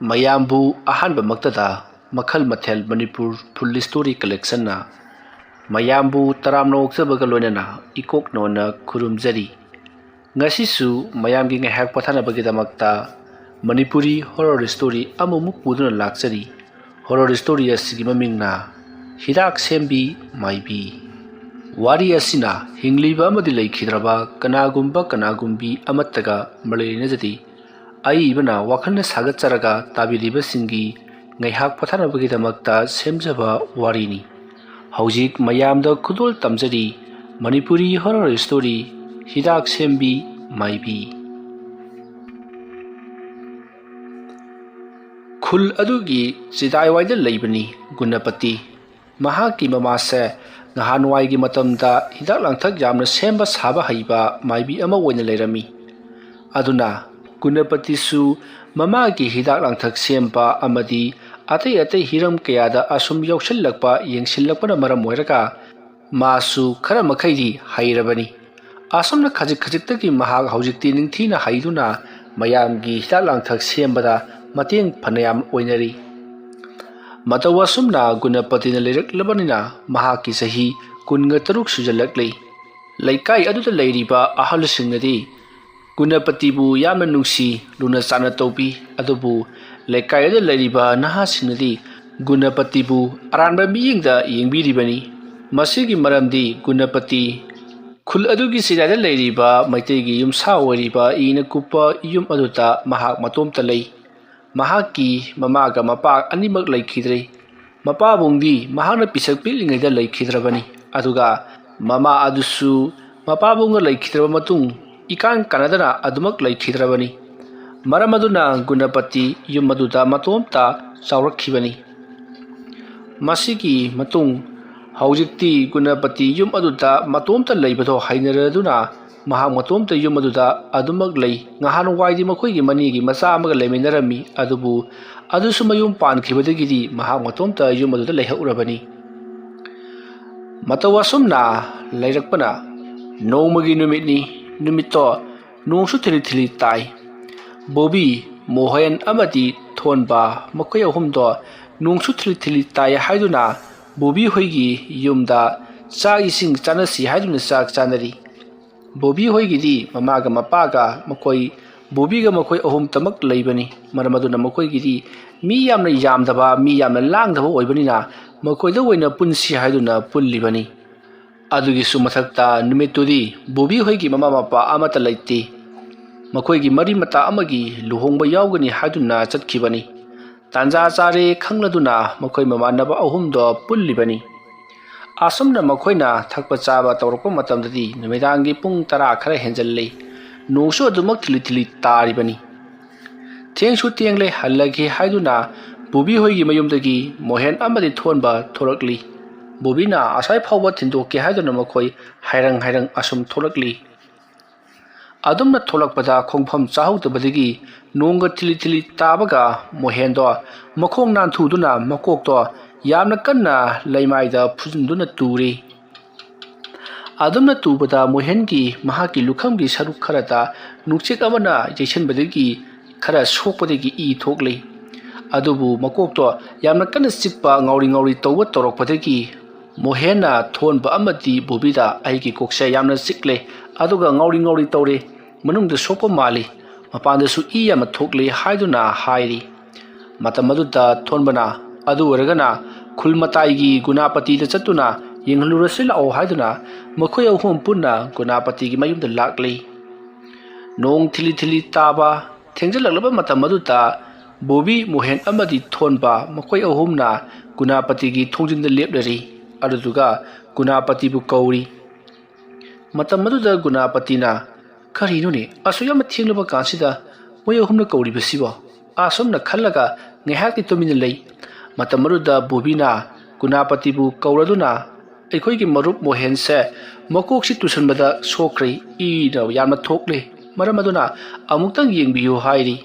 ꯃꯌꯥꯝꯕꯨ ꯑꯍꯥꯟꯕꯃꯛꯇꯗ ꯃꯈꯜ ꯃꯊꯦꯜ ꯃꯅꯤꯄꯨꯔ ꯐꯨꯜ ꯁ꯭ꯇꯣꯔꯤ ꯀꯂꯦꯛꯁꯟꯅ ꯃꯌꯥꯝꯕꯨ ꯇꯔꯥꯝꯅ ꯑꯣꯛꯆꯕꯒ ꯂꯣꯏꯅꯅ ꯏꯀꯣꯛꯅꯣꯅ ꯈꯨꯔꯨꯝꯖꯔꯤ꯫ ꯉꯁꯤꯁꯨ ꯃꯌꯥꯝꯒꯤ ꯉꯥꯏꯍꯥꯛ ꯄꯣꯊꯥꯅꯕꯒꯤꯗꯃꯛꯇ ꯃꯅꯤꯄꯨꯔꯤ ꯍꯣꯔꯔ ꯁ꯭ꯇꯣꯔꯤ ꯑꯃꯃꯨꯛ ꯄꯨꯗꯨꯅ ꯂꯥꯛꯆꯔꯤ꯫ ꯍꯣꯔꯔ ꯁ꯭ꯇꯣꯔꯤ ꯑꯁꯤꯒꯤ ꯃꯃꯤꯡꯅ ꯍꯤꯗꯥꯛ ꯁꯦꯝꯕꯤ ꯃꯥꯏꯕꯤ꯫ ꯋꯥꯔꯤ ꯑꯁꯤꯅ ꯍꯤꯡꯂꯤꯕ ꯑꯃꯗꯤ ꯂꯩꯈꯤꯗ꯭ꯔꯕ ꯀꯅꯥꯒꯨꯝꯕꯤ ꯑꯃꯠꯇꯒ ꯃꯔꯤ ꯂꯩꯅꯖꯗꯦ꯫ ꯑꯏꯕꯅ ꯋꯥꯈꯜꯅ ꯁꯥꯒꯠꯆꯔꯒ ꯇꯥꯕꯤꯔꯤꯕꯁꯤꯡꯒꯤ ꯉꯥꯏꯍꯥꯛ ꯄꯣꯊꯥꯅꯕꯒꯤꯗꯃꯛꯇ ꯁꯦꯝꯖꯕ ꯋꯥꯔꯤꯅꯤ꯫ ꯍꯧꯖꯤꯛ ꯃꯌꯥꯝꯗ ꯈꯨꯗꯣꯜ ꯇꯝꯖꯔꯤ ꯃꯅꯤꯄꯨꯔꯤ ꯍꯣꯔꯔ ꯁ꯭ꯇꯣꯔꯤ ꯍꯤꯗꯥꯛ ꯁꯦꯝꯕꯤ ꯃꯥꯏꯕꯤ꯫ ꯈꯨꯜ ꯑꯗꯨꯒꯤ ꯆꯤꯗꯥꯏꯋꯥꯏꯗ ꯂꯩꯕꯅꯤ ꯒꯨꯅꯄꯇꯤ꯫ ꯃꯍꯥꯛꯀꯤ ꯃꯃꯥꯁꯦ ꯅꯍꯥꯟꯋꯥꯏꯒꯤ ꯃꯇꯝꯗ ꯍꯤꯗꯥꯛ ꯂꯥꯡꯊꯛ ꯌꯥꯝꯅ ꯁꯦꯝꯕ ꯁꯥꯕ ꯍꯩꯕ ꯃꯥꯏꯕꯤ ꯑꯃ ꯑꯣꯏꯅ ꯂꯩꯔꯝꯃꯤ꯫ ꯑꯗꯨꯅ ꯒꯨꯅꯄꯇꯤꯁꯨ ꯃꯃꯥꯒꯤ ꯍꯤꯗꯥꯛ ꯂꯥꯡꯊꯛ ꯁꯦꯝꯕ ꯑꯃꯗꯤ ꯑꯇꯩ ꯍꯤꯔꯝ ꯀꯌꯥꯗ ꯑꯁꯨꯝ ꯌꯥꯎꯁꯤꯜꯂꯛꯄ ꯌꯦꯡꯁꯤꯜꯂꯛꯄꯅ ꯃꯔꯝ ꯑꯣꯏꯔꯒ ꯃꯥꯁꯨ ꯈꯔ ꯃꯈꯩꯗꯤ ꯍꯩꯔꯕꯅꯤ꯫ ꯑꯁꯨꯝꯅ ꯈꯖꯤꯛꯇꯒꯤ ꯃꯍꯥꯛ ꯍꯧꯖꯤꯛꯇꯤ ꯅꯤꯡꯊꯤꯅ ꯍꯩꯗꯨꯅ ꯃꯌꯥꯝꯒꯤ ꯍꯤꯗꯥꯛ ꯂꯥꯡꯊꯛ ꯁꯦꯝꯕꯗ ꯃꯇꯦꯡ ꯐꯅꯌꯥꯝ ꯑꯣꯏꯅꯔꯤ꯫ ꯃꯇꯧ ꯑꯁꯨꯝꯅ ꯒꯨꯅꯄꯇꯤꯅ ꯂꯩꯔꯛꯂꯕꯅꯤꯅ ꯃꯍꯥꯛꯀꯤ ꯆꯍꯤ 13 ꯁꯨꯖꯜꯂꯛꯂꯤ꯫ ꯂꯩꯀꯥꯏ ꯑꯗꯨꯗ ꯂꯩꯔꯤꯕ ꯑꯍꯜꯁꯤꯡꯅꯗꯤ ꯒꯨꯅꯄꯇꯤꯕꯨ ꯌꯥꯝꯅ ꯅꯨꯡꯁꯤ ꯂꯨꯅ ꯆꯥꯟꯅ ꯇꯧꯕꯤ꯫ ꯑꯗꯨꯕꯨ ꯂꯩꯀꯥꯏ ꯑꯗꯨꯗ ꯂꯩꯔꯤꯕ ꯅꯍꯥꯁꯤꯡꯅꯗꯤ ꯒꯨꯅꯄꯇꯤꯕꯨ ꯑꯔꯥꯟꯕ ꯃꯤꯠꯌꯦꯡꯗ ꯌꯦꯡꯕꯤꯔꯤꯕꯅꯤ꯫ ꯃꯁꯤꯒꯤ ꯃꯔꯝꯗꯤ ꯒꯨꯅꯄꯇꯤ ꯈꯨꯜ ꯑꯗꯨꯒꯤ ꯆꯤꯗꯥꯏꯗ ꯂꯩꯔꯤꯕ ꯃꯩꯇꯩꯒꯤ ꯌꯨꯝꯁꯥ ꯑꯣꯏꯔꯤꯕ ꯏꯅ ꯀꯨꯞꯄ ꯌꯨꯝ ꯑꯗꯨꯗ ꯃꯍꯥꯛ ꯃꯇꯣꯝꯇ ꯂꯩ꯫ ꯃꯍꯥꯛꯀꯤ ꯃꯃꯥꯒ ꯃꯄꯥ ꯑꯅꯤꯃꯛ ꯂꯩꯈꯤꯗ꯭ꯔꯦ꯫ ꯃꯄꯥꯕꯨꯡꯗꯤ ꯃꯍꯥꯛꯅ ꯄꯤꯁꯛ ꯄꯤꯛꯂꯤꯉꯩꯗ ꯂꯩꯈꯤꯗ꯭ꯔꯕꯅꯤ꯫ ꯑꯗꯨꯒ ꯃꯃꯥ ꯑꯗꯨꯁꯨ ꯃꯄꯥꯕꯨꯡꯒ ꯂꯩꯈꯤꯗ꯭ꯔꯕ ꯃꯇꯨꯡ ꯏꯀꯥꯟ ꯀꯥꯟꯅꯗꯅ ꯑꯗꯨꯃꯛ ꯂꯩꯈꯤꯗ꯭ꯔꯕꯅꯤ꯫ ꯃꯔꯝ ꯑꯗꯨꯅ ꯒꯨꯅꯄꯇꯤ ꯌꯨꯝ ꯑꯗꯨꯗ ꯃꯇꯣꯝꯇ ꯆꯥꯎꯔꯛꯈꯤꯕꯅꯤ꯫ ꯃꯁꯤꯒꯤ ꯃꯇꯨꯡ ꯍꯧꯖꯤꯛꯇꯤ ꯒꯨꯅꯄꯇꯤ ꯌꯨꯝ ꯑꯗꯨꯗ ꯃꯇꯣꯝꯇ ꯂꯩꯕꯗꯣ ꯍꯩꯅꯔꯗꯨꯅ ꯃꯍꯥꯛ ꯃꯇꯣꯝꯇ ꯌꯨꯝ ꯑꯗꯨꯗ ꯑꯗꯨꯃꯛ ꯂꯩ꯫ ꯅꯍꯥꯟꯋꯥꯏꯗꯤ ꯃꯈꯣꯏꯒꯤ ꯃꯅꯦꯒꯤ ꯃꯆꯥ ꯑꯃꯒ ꯂꯩꯃꯤꯟꯅꯔꯝꯃꯤ꯫ ꯑꯗꯨꯕꯨ ꯑꯗꯨꯁꯨ ꯃꯌꯨꯝ ꯄꯥꯟꯈꯤꯕꯗꯒꯤꯗꯤ ꯃꯍꯥꯛ ꯃꯇꯣꯝꯇ ꯌꯨꯝ ꯑꯗꯨꯗ ꯂꯩꯍꯧꯔꯕꯅꯤ꯫ ꯃꯇꯧ ꯑꯁꯨꯝꯅ ꯂꯩꯔꯛꯄꯅ ꯅꯣꯡꯃꯒꯤ ꯅꯨꯃꯤꯠꯅꯤ꯫ ꯅꯨꯃꯤꯠꯇꯣ ꯅꯣꯡꯁꯨ ꯊꯤꯂꯤ ꯇꯥꯏ꯫ ꯕꯣꯕꯤ, ꯃꯣꯍꯦꯟ ꯑꯃꯗꯤ ꯊꯣꯟꯕ ꯃꯈꯣꯏ ꯑꯍꯨꯝꯗꯣ ꯅꯣꯡꯁꯨ ꯊꯤꯂꯤ ꯇꯥꯏ ꯍꯥꯏꯗꯨꯅ ꯕꯣꯕꯤ ꯍꯣꯏꯒꯤ ꯌꯨꯝꯗ ꯆꯥꯛ ꯏꯁꯤꯡ ꯆꯥꯅꯁꯤ ꯍꯥꯏꯗꯨꯅ ꯆꯥꯛ ꯆꯥꯅꯔꯤ꯫ ꯕꯣꯕꯤ ꯍꯣꯏꯒꯤꯗꯤ ꯃꯃꯥꯒ ꯃꯄꯥꯒ ꯕꯣꯕꯤꯒ ꯃꯈꯣꯏ ꯑꯍꯨꯝꯇꯃꯛ ꯂꯩꯕꯅꯤ꯫ ꯃꯔꯝ ꯑꯗꯨꯅ ꯃꯈꯣꯏꯒꯤꯗꯤ ꯃꯤ ꯌꯥꯝꯅ ꯌꯥꯝꯗꯕ ꯃꯤ ꯌꯥꯝꯅ ꯂꯥꯡꯗꯕ ꯑꯣꯏꯕꯅꯤꯅ ꯃꯈꯣꯏꯗ ꯑꯣꯏꯅ ꯄꯨꯟꯁꯤ ꯍꯥꯏꯗꯨꯅ ꯄꯨꯜꯂꯤꯕꯅꯤ꯫ ꯑꯗꯨꯒꯤꯁꯨ ꯃꯊꯛꯇ ꯅꯨꯃꯤꯠꯇꯨꯗꯤ ꯕꯣꯕꯤ ꯍꯣꯏꯒꯤ ꯃꯃꯥ ꯃꯄꯥ ꯑꯃꯠꯇ ꯂꯩꯇꯦ꯫ ꯃꯈꯣꯏꯒꯤ ꯃꯔꯤ ꯃꯇꯥ ꯑꯃꯒꯤ ꯂꯨꯍꯣꯡꯕ ꯌꯥꯎꯒꯅꯤ ꯍꯥꯏꯗꯨꯅ ꯆꯠꯈꯤꯕꯅꯤ꯫ ꯇꯥꯟꯖꯥ ꯆꯥꯔꯦ ꯈꯪꯂꯗꯨꯅ ꯃꯈꯣꯏ ꯃꯃꯥꯟꯅꯕ ꯑꯍꯨꯝꯗꯣ ꯄꯨꯜꯂꯤꯕꯅꯤ꯫ ꯑꯁꯨꯝꯅ ꯃꯈꯣꯏꯅ ꯊꯛꯄ ꯆꯥꯕ ꯇꯧꯔꯛꯄ ꯃꯇꯝꯗꯗꯤ ꯅꯨꯃꯤꯗꯥꯡꯒꯤ ꯄꯨꯡ 10 ꯈꯔ ꯍꯦꯟꯖꯜꯂꯦ꯫ ꯅꯣꯡꯁꯨ ꯑꯗꯨꯃꯛ ꯊꯤꯂꯤ ꯇꯥꯔꯤꯕꯅꯤ꯫ ꯊꯦꯡꯁꯨ ꯊꯦꯡꯂꯦ ꯍꯜꯂꯒꯦ ꯍꯥꯏꯗꯨꯅ ꯕꯣꯕꯤ ꯍꯣꯏꯒꯤ ꯃꯌꯨꯝꯗꯒꯤ ꯃꯣꯍꯦꯟ ꯑꯃꯗꯤ ꯊꯣꯟꯕ ꯊꯣꯔꯛꯂꯤ꯫ ꯕꯣꯕꯤꯅ ꯑꯁ꯭ꯋꯥꯏ ꯐꯥꯎꯕ ꯊꯤꯟꯗꯣꯛꯀꯦ ꯍꯥꯏꯗꯨꯅ ꯃꯈꯣꯏ ꯍꯥꯏꯔꯪ ꯑꯁꯨꯝ ꯊꯣꯛꯂꯛꯂꯤ꯫ ꯑꯗꯨꯝꯅ ꯊꯣꯛꯂꯛꯄꯗ ꯈꯣꯡꯐꯝ ꯆꯥꯍꯧꯗꯕꯗꯒꯤ ꯅꯣꯡꯒ ꯊꯤꯂꯤ ꯇꯥꯕꯒ ꯃꯣꯍꯦꯟꯗꯣ ꯃꯈꯣꯡ ꯅꯥꯟꯊꯨꯗꯨꯅ ꯃꯀꯣꯛꯇꯣ ꯌꯥꯝꯅ ꯀꯟꯅ ꯂꯩꯃꯥꯏꯗ ꯐꯨꯖꯤꯟꯗꯨꯅ ꯇꯨꯔꯦ꯫ ꯑꯗꯨꯝꯅ ꯇꯨꯕꯗ ꯃꯣꯍꯦꯟꯒꯤ ꯃꯍꯥꯛꯀꯤ ꯂꯨꯈꯝꯒꯤ ꯁꯔꯨꯛ ꯈꯔꯗ ꯅꯨꯡꯆꯦꯛ ꯑꯃꯅ ꯌꯩꯁꯟꯕꯗꯒꯤ ꯈꯔ ꯁꯣꯛꯄꯗꯒꯤ ꯏ ꯊꯣꯛꯂꯦ꯫ ꯑꯗꯨꯕꯨ ꯃꯀꯣꯛꯇꯣ ꯌꯥꯝꯅ ꯀꯟꯅ ꯆꯤꯛꯄ ꯉꯥꯎꯔꯤ ꯇꯧꯔꯛꯄꯗꯒꯤ ꯃꯣꯍꯦꯟꯅ ꯊꯣꯟꯕ ꯑꯃꯗꯤ ꯕꯣꯕꯤꯗ ꯑꯩꯒꯤ ꯀꯣꯛꯁꯦ ꯌꯥꯝꯅ ꯆꯤꯛꯂꯦ ꯑꯗꯨꯒ ꯉꯥꯎꯔꯤ ꯇꯧꯔꯦ, ꯃꯅꯨꯡꯗ ꯁꯣꯛꯄ ꯃꯥꯜꯂꯤ, ꯃꯄꯥꯟꯗꯁꯨ ꯏ ꯌꯥꯝꯅ ꯊꯣꯛꯂꯦ ꯍꯥꯏꯗꯨꯅ ꯍꯥꯏꯔꯤ꯫ ꯃꯇꯝ ꯑꯗꯨꯗ ꯊꯣꯟꯕꯅ ꯑꯗꯨ ꯑꯣꯏꯔꯒꯅ ꯈꯨꯜ ꯃꯇꯥꯏꯒꯤ ꯒꯨꯅꯄꯇꯤꯗ ꯆꯠꯇꯨꯅ ꯌꯦꯡꯍꯜꯂꯨꯔꯁꯤ ꯂꯥꯛꯑꯣ ꯍꯥꯏꯗꯨꯅ ꯃꯈꯣꯏ ꯑꯍꯨꯝ ꯄꯨꯟꯅ ꯒꯨꯅꯄꯇꯤꯒꯤ ꯃꯌꯨꯝꯗ ꯂꯥꯛꯂꯤ꯫ ꯅꯣꯡ ꯊꯤꯂꯤ ꯇꯥꯕ ꯊꯦꯡꯖꯜꯂꯛꯂꯕ ꯃꯇꯝ ꯑꯗꯨꯗ ꯕꯣꯕꯤ, ꯃꯣꯍꯦꯟ ꯑꯃꯗꯤ ꯊꯣꯟꯕ ꯃꯈꯣꯏ ꯑꯍꯨꯝꯅ ꯒꯨꯅꯄꯇꯤꯒꯤ ꯊꯣꯡꯖꯤꯟꯗ ꯂꯦꯞꯂꯔꯤ꯫ ꯑꯗꯨꯗꯨꯒ ꯒꯨꯅꯄꯇꯤꯕꯨ ꯀꯧꯔꯤ꯫ ꯃꯇꯝ ꯑꯗꯨꯗ ꯒꯨꯅꯄꯇꯤꯅ ꯀꯔꯤꯅꯣꯅꯦ ꯑꯁꯨꯛ ꯌꯥꯝꯅ ꯊꯦꯡꯂꯕ ꯀꯥꯟꯁꯤꯗ ꯃꯣꯏ ꯑꯍꯨꯝꯅ ꯀꯧꯔꯤꯕꯁꯤꯕꯣ ꯑꯁꯨꯝꯅ ꯈꯜꯂꯒ ꯉꯥꯏꯍꯥꯛꯇꯤ ꯇꯨꯃꯤꯟꯅ ꯂꯩ꯫ ꯃꯇꯝ ꯑꯗꯨꯗ ꯕꯣꯕꯤꯅ ꯒꯨꯅꯄꯇꯤꯕꯨ ꯀꯧꯔꯗꯨꯅ ꯑꯩꯈꯣꯏꯒꯤ ꯃꯔꯨꯞ ꯃꯣꯍꯦꯟꯁꯦ ꯃꯀꯣꯛꯁꯤ ꯇꯨꯁꯟꯕꯗ ꯁꯣꯛꯈ꯭ꯔꯦ, ꯏꯅ ꯌꯥꯝꯅ ꯊꯣꯛꯂꯦ, ꯃꯔꯝ ꯑꯗꯨꯅ ꯑꯃꯨꯛꯇꯪ ꯌꯦꯡꯕꯤꯌꯨ ꯍꯥꯏꯔꯤ꯫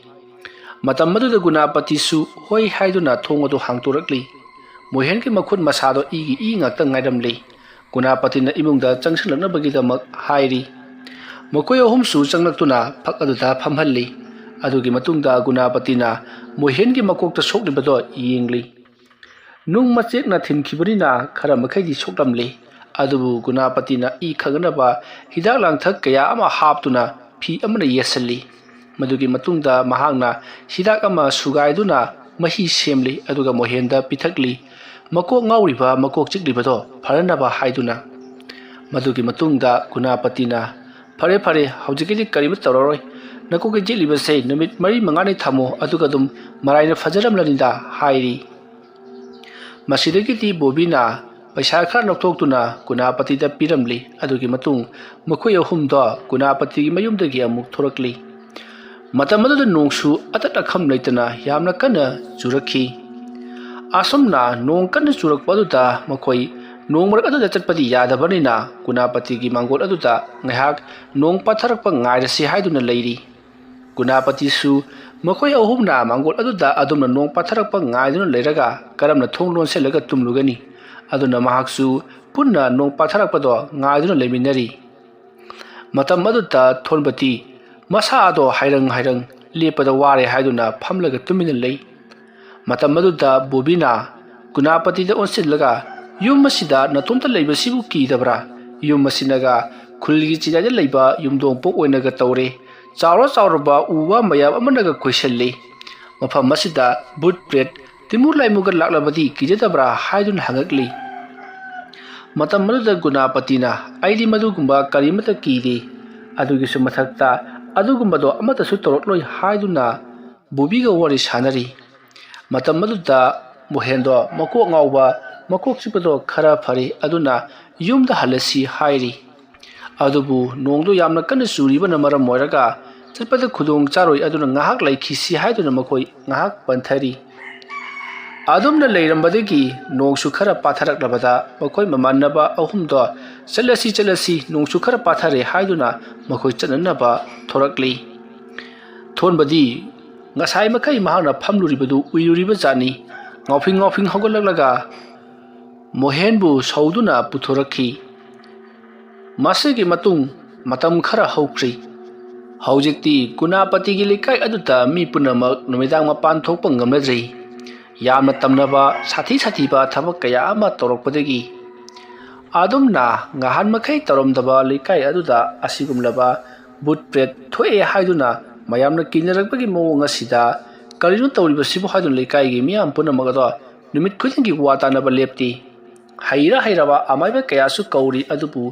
ꯃꯇꯝ ꯑꯗꯨꯗ ꯒꯨꯅꯄꯇꯤꯁꯨ ꯍꯣꯏ ꯍꯥꯏꯗꯨꯅ ꯊꯣꯡ ꯑꯗꯨ ꯍꯥꯡꯇꯣꯔꯛꯂꯤ꯫ ꯃꯣꯍꯦꯟꯒꯤ ꯃꯈꯨꯠ ꯃꯁꯥꯗꯣ ꯏ ꯉꯥꯛꯇ ꯉꯥꯏꯔꯝꯂꯦ꯫ ꯒꯨꯅꯄꯇꯤꯅ ꯏꯃꯨꯡꯗ ꯆꯪꯁꯤꯜꯂꯛꯅꯕꯒꯤꯗꯃꯛ ꯍꯥꯏꯔꯤ꯫ ꯃꯈꯣꯏ ꯑꯍꯨꯝꯁꯨ ꯆꯪꯂꯛꯇꯨꯅ ꯐꯛ ꯑꯗꯨꯗ ꯐꯝꯍꯜꯂꯤ꯫ ꯑꯗꯨꯒꯤ ꯃꯇꯨꯡꯗ ꯒꯨꯅꯥꯄꯇꯤꯅ ꯃꯣꯍꯦꯟꯒꯤ ꯃꯀꯣꯛꯇ ꯁꯣꯛꯂꯤꯕꯗꯣ ꯌꯦꯡꯂꯤ꯫ ꯅꯨꯡ ꯃꯆꯦꯛꯅ ꯊꯤꯟꯈꯤꯕꯅꯤꯅ ꯈꯔ ꯃꯈꯩꯗꯤ ꯁꯣꯛꯂꯝꯂꯤ, ꯑꯗꯨꯕꯨ ꯒꯨꯅꯥꯄꯇꯤꯅ ꯏ ꯈꯪꯅꯕ ꯍꯤꯗꯥꯛ ꯂꯥꯡꯊꯛ ꯀꯌꯥ ꯑꯃ ꯍꯥꯞꯇꯨꯅ ꯐꯤ ꯑꯃꯅ ꯌꯦꯠꯁꯤꯜꯂꯤ꯫ ꯃꯗꯨꯒꯤ ꯃꯇꯨꯡꯗ ꯃꯍꯥꯛꯅ ꯍꯤꯗꯥꯛ ꯑꯃ ꯁꯨꯒꯥꯏꯗꯨꯅ ꯃꯍꯤ ꯁꯦꯝꯂꯤ ꯑꯗꯨꯒ ꯃꯣꯍꯦꯟꯗ ꯄꯤꯊꯛꯂꯤ, ꯃꯀꯣꯛ ꯉꯥꯎꯔꯤꯕ ꯃꯀꯣꯛ ꯆꯤꯛꯂꯤꯕꯗꯣ ꯐꯔꯅꯕ ꯍꯥꯏꯗꯨꯅ꯫ ꯃꯗꯨꯒꯤ ꯃꯇꯨꯡꯗ ꯒꯨꯅꯥꯄꯇꯤꯅ ꯐꯔꯦ ꯐꯔꯦ ꯍꯧꯖꯤꯛꯀꯤꯗꯤ ꯀꯔꯤꯃ ꯇꯧꯔꯔꯣꯏ, ꯅꯀꯣꯛꯀꯤ ꯆꯤꯛꯂꯤꯕꯁꯦ ꯅꯨꯃꯤꯠ 4-5ꯅꯤ ꯊꯝꯃꯣ ꯑꯗꯨꯒ ꯑꯗꯨꯝ ꯃꯔꯥꯏꯅ ꯐꯖꯔꯝꯂꯅꯤꯗ ꯍꯥꯏꯔꯤ꯫ ꯃꯁꯤꯗꯒꯤꯗꯤ ꯕꯣꯕꯤꯅ ꯄꯩꯁꯥ ꯈꯔ ꯂꯧꯊꯣꯛꯇꯨꯅ ꯒꯨꯅꯥꯄꯇꯤꯗ ꯄꯤꯔꯝꯂꯤ꯫ ꯑꯗꯨꯒꯤ ꯃꯇꯨꯡ ꯃꯈꯣꯏ ꯑꯍꯨꯝꯗꯣ ꯒꯨꯅꯥꯄꯇꯤꯒꯤ ꯃꯌꯨꯝꯗꯒꯤ ꯑꯃꯨꯛ ꯊꯣꯔꯛꯂꯤ꯫ ꯃꯇꯝ ꯑꯗꯨꯗ ꯅꯣꯡꯁꯨ ꯑꯇꯠ ꯑꯈꯝ ꯂꯩꯇꯅ ꯌꯥꯝꯅ ꯀꯟꯅ ꯆꯨꯔꯛꯈꯤ꯫ ꯑꯁꯨꯝꯅ ꯅꯣꯡ ꯀꯟꯅ ꯆꯨꯔꯛꯄ ꯑꯗꯨꯗ ꯃꯈꯣꯏ ꯅꯣꯡ ꯃꯔꯛ ꯑꯗꯨꯗ ꯆꯠꯄꯗꯤ ꯌꯥꯗꯕꯅꯤꯅ ꯒꯨꯅꯥꯄꯇꯤꯒꯤ ꯃꯥꯡꯒꯣꯜ ꯑꯗꯨꯗ ꯉꯥꯏꯍꯥꯛ ꯅꯣꯡ ꯄꯥꯊꯔꯛꯄ ꯉꯥꯏꯔꯁꯤ ꯍꯥꯏꯗꯨꯅ ꯂꯩꯔꯤ꯫ ꯒꯨꯅꯥꯄꯇꯤꯁꯨ ꯃꯈꯣꯏ ꯑꯍꯨꯝꯅ ꯃꯥꯡꯒꯣꯜ ꯑꯗꯨꯗ ꯑꯗꯨꯝꯅ ꯅꯣꯡ ꯄꯥꯊꯔꯛꯄ ꯉꯥꯏꯗꯨꯅ ꯂꯩꯔꯒ ꯀꯔꯝꯅ ꯊꯣꯡ ꯂꯣꯟꯁꯤꯜꯂꯒ ꯇꯨꯝꯂꯨꯒꯅꯤ? ꯑꯗꯨꯅ ꯃꯍꯥꯛꯁꯨ ꯄꯨꯟꯅ ꯅꯣꯡ ꯄꯥꯊꯔꯛꯄꯗꯣ ꯉꯥꯏꯗꯨꯅ ꯂꯩꯃꯤꯟꯅꯔꯤ꯫ ꯃꯇꯝ ꯑꯗꯨꯗ ꯊꯣꯟꯕꯇꯤ ꯃꯁꯥ ꯑꯗꯣ ꯍꯥꯏꯔꯪ ꯍꯥꯏꯔꯪ ꯂꯦꯞꯄꯗ ꯋꯥꯔꯦ ꯍꯥꯏꯗꯨꯅ ꯐꯝꯂꯒ ꯇꯨꯃꯤꯟꯅ ꯂꯩ꯫ ꯃꯇꯝ ꯑꯗꯨꯗ ꯕꯣꯕꯤꯅ ꯒꯨꯅꯥꯄꯇꯤꯗ ꯑꯣꯟꯁꯤꯜꯂꯒ ꯌꯨꯝ ꯑꯁꯤꯗ ꯅꯇꯣꯝꯇ ꯂꯩꯕꯁꯤꯕꯨ ꯀꯤꯗꯕ꯭ꯔꯥ? ꯌꯨꯝ ꯑꯁꯤꯅꯒ ꯈꯨꯜꯒꯤ ꯆꯤꯗꯥꯏꯗ ꯂꯩꯕ ꯌꯨꯝꯊꯣꯡꯄꯣꯛ ꯑꯣꯏꯅꯒ ꯇꯧꯔꯦ, ꯆꯥꯎꯔ ꯆꯥꯎꯔꯕ ꯎ ꯋꯥ ꯃꯌꯥꯝ ꯑꯃꯅꯒ ꯀꯣꯏꯁꯤꯜꯂꯤ, ꯃꯐꯝ ꯑꯁꯤꯗ ꯕꯨꯠ ꯄ꯭ꯔꯦꯠ ꯇꯤꯃꯨ ꯂꯥꯏꯃꯨꯒ ꯂꯥꯛꯂꯕꯗꯤ ꯀꯤꯖꯗꯕ꯭ꯔꯥ ꯍꯥꯏꯗꯨꯅ ꯍꯪꯉꯛꯂꯤ꯫ ꯃꯇꯝ ꯑꯗꯨꯗ ꯒꯨꯅꯥꯄꯇꯤꯅ ꯑꯩꯗꯤ ꯃꯗꯨꯒꯨꯝꯕ ꯀꯔꯤꯃꯠꯇ ꯀꯤꯗꯦ, ꯑꯗꯨꯒꯤꯁꯨ ꯃꯊꯛꯇ ꯑꯗꯨꯒꯨꯝꯕꯗꯣ ꯑꯃꯠꯇꯁꯨ ꯇꯧꯔꯛꯂꯣꯏ ꯍꯥꯏꯗꯨꯅ ꯕꯣꯕꯤꯒ ꯋꯥꯔꯤ ꯁꯥꯟꯅꯔꯤ꯫ ꯃꯇꯝ ꯑꯗꯨꯗ ꯃꯣꯍꯦꯟꯗꯣ ꯃꯀꯣꯛ ꯉꯥꯎꯕ ꯃꯀꯣꯛ ꯆꯤꯛꯄꯗꯣ ꯈꯔ ꯐꯔꯦ ꯑꯗꯨꯅ ꯌꯨꯝꯗ ꯍꯜꯂꯁꯤ ꯍꯥꯏꯔꯤ꯫ ꯑꯗꯨꯕꯨ ꯅꯣꯡꯗꯣ ꯌꯥꯝꯅ ꯀꯟꯅ ꯆꯨꯔꯤꯕꯅ ꯃꯔꯝ ꯑꯣꯏꯔꯒ ꯆꯠꯄꯗ ꯈꯨꯗꯣꯡ ꯆꯥꯔꯣꯏ ꯑꯗꯨꯅ ꯉꯥꯏꯍꯥꯛ ꯂꯩꯈꯤꯁꯤ ꯍꯥꯏꯗꯨꯅ ꯃꯈꯣꯏ ꯉꯥꯏꯍꯥꯛ ꯄꯟꯊꯔꯤ꯫ ꯑꯗꯨꯝꯅ ꯂꯩꯔꯝꯕꯗꯒꯤ ꯅꯣꯡꯁꯨ ꯈꯔ ꯄꯥꯊꯔꯛꯂꯕꯗ ꯃꯈꯣꯏ ꯃꯃꯥꯟꯅꯕ ꯑꯍꯨꯝꯗꯣ ꯆꯠꯂꯁꯤ ꯅꯣꯡꯁꯨ ꯈꯔ ꯄꯥꯊꯔꯦ ꯍꯥꯏꯗꯨꯅ ꯃꯈꯣꯏ ꯆꯠꯅꯅꯕ ꯊꯣꯔꯛꯂꯤ꯫ ꯊꯣꯟꯕꯗꯤ ꯉꯁꯥꯏ ꯃꯈꯩ ꯃꯍꯥꯛꯅ ꯐꯝꯂꯨꯔꯤꯕꯗꯨ ꯎꯏꯔꯨꯔꯤꯕ ꯖꯥꯠꯅꯤ꯫ ꯉꯥꯎꯐꯤꯡ ꯉꯥꯎꯐꯤꯡ ꯍꯧꯒꯠꯂꯛꯂꯒ ꯃꯣꯍꯦꯟꯕꯨ ꯁꯧꯗꯨꯅ ꯄꯨꯊꯣꯔꯛꯈꯤ꯫ ꯃꯁꯤꯒꯤ ꯃꯇꯨꯡ ꯃꯇꯝ ꯈꯔ ꯍꯧꯈ꯭ꯔꯤ꯫ ꯍꯧꯖꯤꯛꯇꯤ ꯒꯨꯅꯥꯄꯇꯤꯒꯤ ꯂꯩꯀꯥꯏ ꯑꯗꯨꯗ ꯃꯤ ꯄꯨꯝꯅꯃꯛ ꯅꯨꯃꯤꯗꯥꯡ ꯃꯄꯥꯟ ꯊꯣꯛꯄ ꯉꯝꯅꯗ꯭ꯔꯤ, ꯌꯥꯝꯅ ꯇꯝꯅꯕ ꯁꯥꯊꯤꯕ ꯊꯕꯛ ꯀꯌꯥ ꯑꯃ ꯇꯧꯔꯛꯄꯗꯒꯤ꯫ ꯑꯗꯨꯝꯅ ꯉꯍꯥꯟ ꯃꯈꯩ ꯇꯧꯔꯝꯗꯕ ꯂꯩꯀꯥꯏ ꯑꯗꯨꯗ ꯑꯁꯤꯒꯨꯝꯂꯕ ꯕꯨꯠ ꯄ꯭ꯔꯦꯠ ꯊꯣꯛꯑꯦ ꯍꯥꯏꯗꯨꯅ ꯃꯌꯥꯝꯅ ꯀꯤꯅꯔꯛꯄꯒꯤ ꯃꯑꯣꯡ ꯑꯁꯤꯗ ꯀꯔꯤꯅꯣ ꯇꯧꯔꯤꯕꯁꯤꯕꯨ ꯍꯥꯏꯗꯨꯅ ꯂꯩꯀꯥꯏꯒꯤ ꯃꯤꯌꯥꯝ ꯄꯨꯝꯅꯃꯛ ꯑꯗꯣ ꯅꯨꯃꯤꯠ ꯈꯨꯗꯤꯡꯒꯤ ꯋꯥ ꯇꯥꯅꯕ ꯂꯦꯞꯇꯦ꯫ ꯍꯩꯔꯕ ꯑꯃꯥꯏꯕ ꯀꯌꯥꯁꯨ ꯀꯧꯔꯤ, ꯑꯗꯨꯕꯨ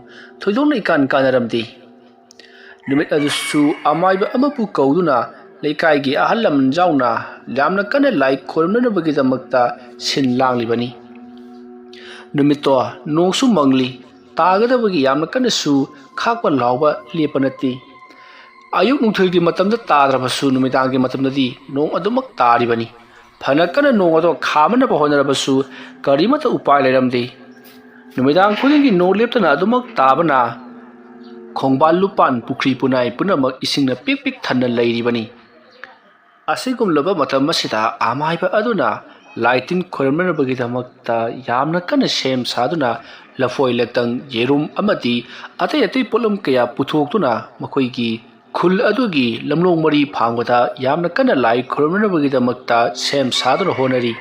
ꯊꯣꯏꯗꯣꯛꯅ ꯏꯀꯥꯟ ꯀꯥꯟꯅꯔꯝꯗꯦ꯫ ꯅꯨꯃꯤꯠ ꯑꯗꯨꯁꯨ ꯑꯃꯥꯏꯕ ꯑꯃꯕꯨ ꯀꯧꯗꯨꯅ ꯂꯩꯀꯥꯏꯒꯤ ꯑꯍꯜ ꯂꯃꯟ ꯌꯥꯎꯅ ꯌꯥꯝꯅ ꯀꯟꯅ ꯂꯥꯏ ꯈꯣꯏꯔꯝꯅꯅꯕꯒꯤꯗꯃꯛꯇ ꯁꯤꯟ ꯂꯥꯡꯂꯤꯕꯅꯤ꯫ ꯅꯨꯃꯤꯠꯇꯣ ꯅꯣꯡꯁꯨ ꯃꯪꯂꯤ, ꯇꯥꯒꯗꯕꯒꯤ ꯌꯥꯝꯅ ꯀꯟꯅꯁꯨ ꯈꯥꯛꯄ ꯂꯥꯎꯕ ꯂꯦꯞꯄ ꯅꯠꯇꯦ꯫ ꯑꯌꯨꯛ ꯅꯨꯡꯊꯤꯜꯒꯤ ꯃꯇꯝꯗ ꯇꯥꯗ꯭ꯔꯕꯁꯨ ꯅꯨꯃꯤꯗꯥꯡꯒꯤ ꯃꯇꯝꯗꯗꯤ ꯅꯣꯡ ꯑꯗꯨꯃꯛ ꯇꯥꯔꯤꯕꯅꯤ꯫ ꯐꯅ ꯀꯟꯅ ꯅꯣꯡ ꯑꯗꯣ ꯈꯥꯝꯅꯕ ꯍꯣꯠꯅꯔꯕꯁꯨ ꯀꯔꯤꯃꯠꯇ ꯎꯄꯥꯏ ꯂꯩꯔꯝꯗꯦ꯫ ꯅꯨꯃꯤꯗꯥꯡ ꯈꯨꯗꯤꯡꯒꯤ ꯅꯣꯡ ꯂꯦꯞꯇꯅ ꯑꯗꯨꯃꯛ ꯇꯥꯕꯅ ꯈꯣꯡꯕꯥꯟ ꯂꯨꯄꯥꯟ ꯄꯨꯈ꯭ꯔꯤ ꯄꯨꯅꯥꯏ ꯄꯨꯝꯅꯃꯛ ꯏꯁꯤꯡꯅ ꯄꯤꯛ ꯄꯤꯛ ꯊꯟꯅ ꯂꯩꯔꯤꯕꯅꯤ꯫ ꯑꯁꯤꯒꯨꯝꯂꯕ ꯃꯇꯝ ꯑꯁꯤꯗ ꯑꯃꯥꯏꯕ ꯑꯗꯨꯅ ꯂꯥꯏ ꯇꯤꯟ ꯈꯣꯏꯔꯝꯅꯕꯒꯤꯗꯃꯛꯇ ꯌꯥꯝꯅ ꯀꯟꯅ ꯁꯦꯝ ꯁꯥꯗꯨꯅ ꯂꯐꯣꯏ ꯂꯇꯪ, ꯌꯦꯔꯨꯝ ꯑꯃꯗꯤ ꯑꯇꯩ ꯄꯣꯠꯂꯝ ꯀꯌꯥ ꯄꯨꯊꯣꯛꯇꯨꯅ ꯃꯈꯣꯏꯒꯤ ꯈꯨꯜ ꯑꯗꯨꯒꯤ ꯂꯝꯂꯣꯡ ꯃꯔꯤ ꯐꯥꯡꯕꯗ ꯌꯥꯝꯅ ꯀꯟꯅ ꯂꯥꯏ ꯈꯣꯏꯔꯝꯅꯕꯒꯤꯗꯃꯛꯇ ꯁꯦꯝ ꯁꯥꯗꯨꯅ ꯍꯣꯠꯅꯔꯤ꯫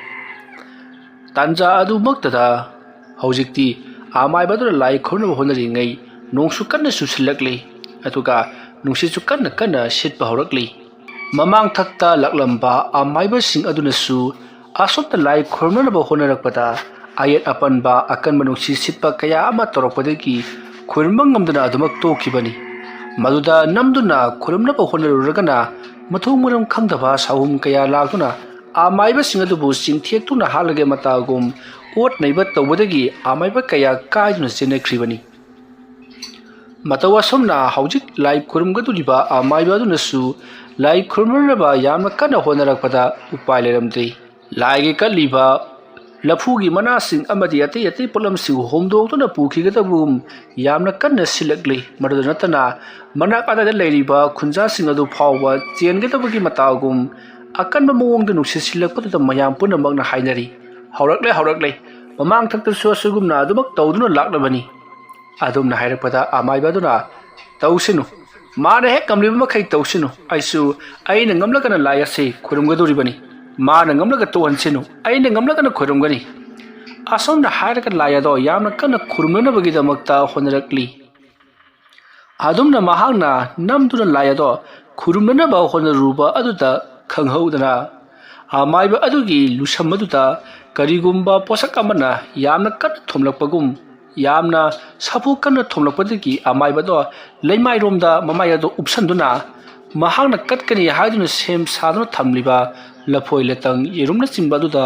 ꯇꯥꯟꯖꯥ ꯑꯗꯨꯃꯛꯇꯗ ꯍꯧꯖꯤꯛꯇꯤ ꯑꯃꯥꯏꯕ ꯑꯗꯨꯅ ꯂꯥꯏ ꯈꯣꯏꯔꯝꯅꯕ ꯍꯣꯠꯅꯔꯤꯉꯩ ꯅꯣꯡꯁꯨ ꯀꯟꯅ ꯆꯨꯁꯤꯜꯂꯛꯂꯤ, ꯑꯗꯨꯒ ꯅꯨꯡꯁꯤꯠꯁꯨ ꯀꯟꯅ ꯁꯤꯠꯄ ꯍꯧꯔꯛꯂꯤ꯫ ꯃꯃꯥꯡꯊꯛꯇ ꯂꯥꯛꯂꯝꯕ ꯑꯃꯥꯏꯕꯁꯤꯡ ꯑꯗꯨꯅꯁꯨ ꯑꯁꯣꯝꯗ ꯂꯥꯏ ꯈꯣꯏꯔꯝꯅꯅꯕ ꯍꯣꯠꯅꯔꯛꯄꯗ ꯑꯌꯦꯠ ꯑꯄꯟꯕ ꯑꯀꯟꯕ ꯅꯨꯡꯁꯤꯠ ꯁꯤꯠꯄ ꯀꯌꯥ ꯑꯃ ꯇꯧꯔꯛꯄꯗꯒꯤ ꯈꯣꯏꯔꯝꯕ ꯉꯝꯗꯅ ꯑꯗꯨꯃꯛ ꯇꯣꯛꯈꯤꯕꯅꯤ꯫ ꯃꯗꯨꯗ ꯅꯝꯗꯨꯅ ꯈꯣꯏꯔꯝꯅꯕ ꯍꯣꯠꯅꯔꯨꯔꯒꯅ ꯃꯊꯣꯡ ꯃꯔꯝ ꯈꯪꯗꯕ ꯁꯥꯍꯨꯝ ꯀꯌా ꯂꯥꯛꯇꯨꯅ ꯑꯃꯥꯏꯕꯁꯤꯡ ꯑꯗꯨꯕꯨ ꯆꯤꯡꯊꯦꯛꯇꯨꯅ ꯍꯥꯠꯂꯒꯦ ꯃꯇꯥꯒꯨꯝ ꯑꯣꯠ ꯅꯩꯕ ꯇꯧꯕꯗꯒꯤ ꯑꯃꯥꯏꯕ ꯀꯌా ꯀꯥꯏꯗꯨꯅ ꯆꯦꯟꯅꯈ꯭ꯔꯤꯕꯅꯤ꯫ ꯃꯇꯧ ꯑꯁꯨꯝꯅ ꯍꯧꯖꯤꯛ ꯂꯥꯏ ꯈꯣꯏꯔꯝꯒꯗꯧꯔꯤꯕ ꯑꯃꯥꯏꯕ ꯑꯗꯨꯅꯁꯨ ꯂꯥꯏ ꯈꯣꯏꯔꯝꯅꯅꯕ ꯌꯥꯝꯅ ꯀꯟꯅ ꯍꯣꯠꯅꯔꯛꯄꯗ ꯎꯄꯥꯏ ꯂꯩꯔꯝꯗ꯭ꯔꯦ꯫ ꯂꯥꯏꯒꯤ ꯀꯠꯂꯤꯕ ꯂꯐꯨꯒꯤ ꯃꯅꯥꯁꯤꯡ ꯑꯃꯗꯤ ꯑꯇꯩ ꯄꯣꯠꯂꯝꯁꯤꯡ ꯍꯣꯡꯗꯣꯛꯇꯨꯅ ꯄꯨꯈꯤꯒꯗꯕꯒꯨꯝ ꯌꯥꯝꯅ ꯀꯟꯅ ꯁꯤꯜꯂꯛꯂꯤ꯫ ꯃꯗꯨꯗ ꯅꯠꯇꯅ ꯃꯅꯥꯛ ꯑꯗꯥꯏꯗ ꯂꯩꯔꯤꯕ ꯈꯨꯟꯖꯥꯁꯤꯡ ꯑꯗꯨ ꯐꯥꯎꯕ ꯆꯦꯟꯒꯗꯕꯒꯤ ꯃꯇꯥꯒꯨꯝ ꯑꯀꯟꯕ ꯃꯑꯣꯡꯗ ꯅꯨꯡꯁꯤꯠ ꯁꯤꯜꯂꯛꯄꯗꯨꯗ ꯃꯌꯥꯝ ꯄꯨꯝꯅꯃꯛꯅ ꯍꯥꯏꯅꯔꯤ, ꯍꯧꯔꯛꯂꯦ, ꯃꯃꯥꯡꯊꯛꯇꯁꯨ ꯑꯁꯤꯒꯨꯝꯅ ꯑꯗꯨꯃꯛ ꯇꯧꯗꯨꯅ ꯂꯥꯛꯂꯕꯅꯤ꯫ ꯑꯗꯨꯝꯅ ꯍꯥꯏꯔꯛꯄꯗ ꯑꯃꯥꯏꯕ ꯑꯗꯨꯅ ꯇꯧꯁꯤꯅꯨ, माने हेक कमलिब मखै तौसिनु आइसु आइना ngamlagana lai ase khurumgaduribani माना ngamlaga tohansinu aina ngamlagana khurumgani asomna hairaga lai ado yamna kana khurumnabagidamagta honarakli adumna mahangna namduna lai ado khurumnaba honaruba aduda khanghaudana amaiba adugi lusamaduda karigumba posak amana yamna kat thomlakpagum yamna sapu kana thomlakpadagi amaiba do leimai romda mamaya do upsanduna mahangna katkani haiduna sem saduna thamliba lafoi letang yerumna chimbaduna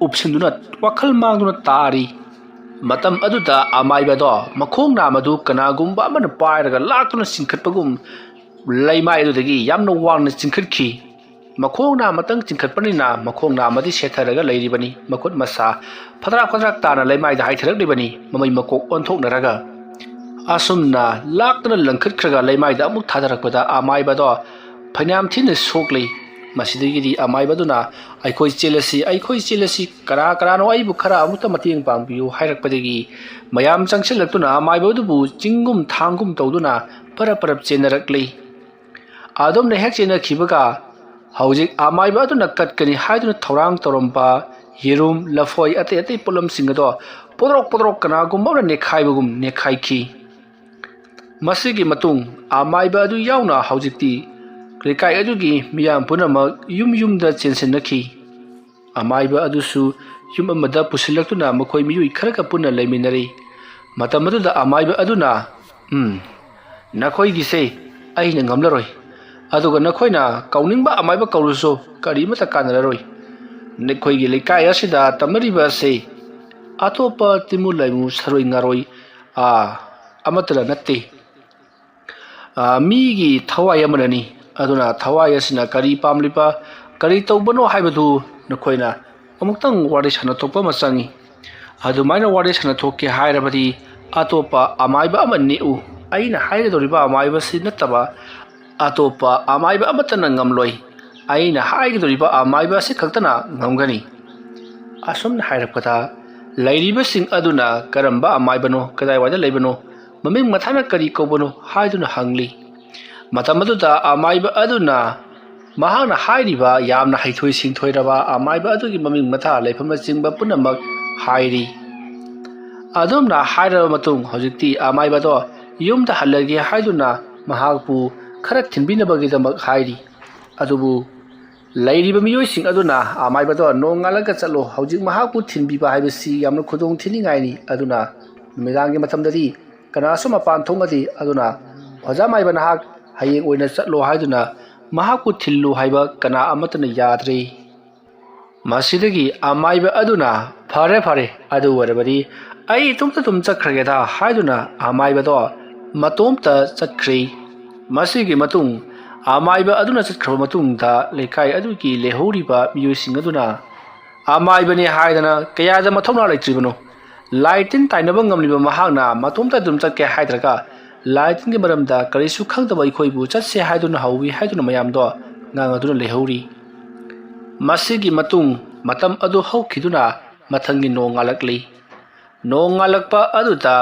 upsanduna wakhal mangduna tari matam aduda amaiba do makhongna madu kanagumba amana pairaga laktuna singkhatpagum leimai adudagi yamna wangna singkhatkhi makhongna matang chingkhatpanina makhongna amadi setharaga leiribani makut masa phadrak phadrak tana leimai da haitharakdibani mamai makok onthoknaraga asumna laktana langkhatkhraga leimai da amuk thadarakpada amaiba do phanyam thina sokli masidigi amaiba duna aikhoi chelasi kara kara no aibu khara amuta mating pangbiu hairakpadagi mayam changsilaktuna amaiba dubu chingum thangum tawduna parap chenarakli adom ne hek chena khibaga hauzik amaiba aduna katkani haiduna thorang toromba yerum lafoi ate polam singado podrok kana gumba nekhaibagum nekhaiki masigi matung amaiba adu yauna haujikti krekai adugi miyam punama yum da chensenaki amaiba adusu yum amada pusilaktuna makhoi miyui kharaka punna leiminari matamadu da amaiba aduna nakhoi gise aina ngamlaroi aduga nakhoina kauningba amaiba kauruso karimata kanararoi nekhoigi lekai asida tamariba se atopa timulaimu saroi ngaroi amatala natte migi thawai amanani aduna thawai asina kari pamlipa kari tawbano haibadu nakhoina amuktang wari sana thokpa machangi adumaina wari sana thokke hairabadi atopa amaiba amanni u aina haigadoriba amaiba sinataba atopa amaiba amatana ngamloi aina haigadoriba amaiba si khaktana ngamgani asomna hairapkata lairiba sing aduna karamba amaibano kadai wada leibano maming mathana kari kobano haiduna hangli matamaduda amaiba aduna mahana hairiba yamna haithoi singthoiraba amaiba adugi maming matha leifama chingba punamak hairi adomna hairaba matung hojikti amaiba do yumda halagi haiduna mahakpu khara thinbinabagidamak hairi adubu lairiba miyoi sing aduna amaiba do nongalaga chalo hojik mahakpu thinbiba haibasi yamna khudong thiningai aduna numidangi mathamdadi kanasu mapan thongadi aduna hojamaiba nahak hayeng oina chalo haiduna mahakpu thillu haiba kana amatana yadre masidagi amaiba aduna phare adu warabadi ai tumta chakhrageda haiduna amaiba do matomta chakhrei masigi matung amaiba aduna chakhraba matungda lekai adugi lehoriba miyosing aduna amaiba ne haidana kayada mathongna leitribano laitin tainaba ngamliba mahangna matomta chake haidraga laitin ge maramda karisu khangdaba ikhoibu chatse haiduna hawi haiduna mayamdo ngangaduna lehori masigi matung matam adu haukhiduna mathangi nongalakpa aduta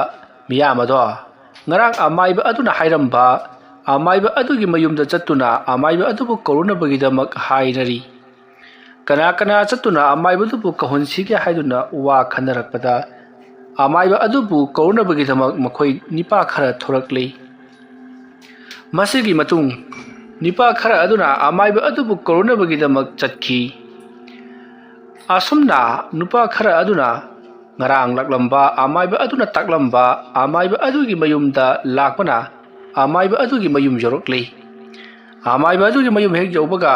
miyamado ngarang amaiba aduna hairamba amaiba adugi mayumda chattuna amaiba adubu korunabagidamak hainari kana chattuna amaiba adubu kahonsige haiduna wa khanarakpada amaiba adubu korunabagidamak makhoi nipa khara thorakli masigi matung nipa khara aduna amaiba adubu korunabagidamak chatkhi asumna nupa khara aduna ngarang laklamba amaiba aduna taklamba amaiba adugi mayumda lakpana amaiba adugi mayum jorokli amaiba adugi mayum hek jaubaga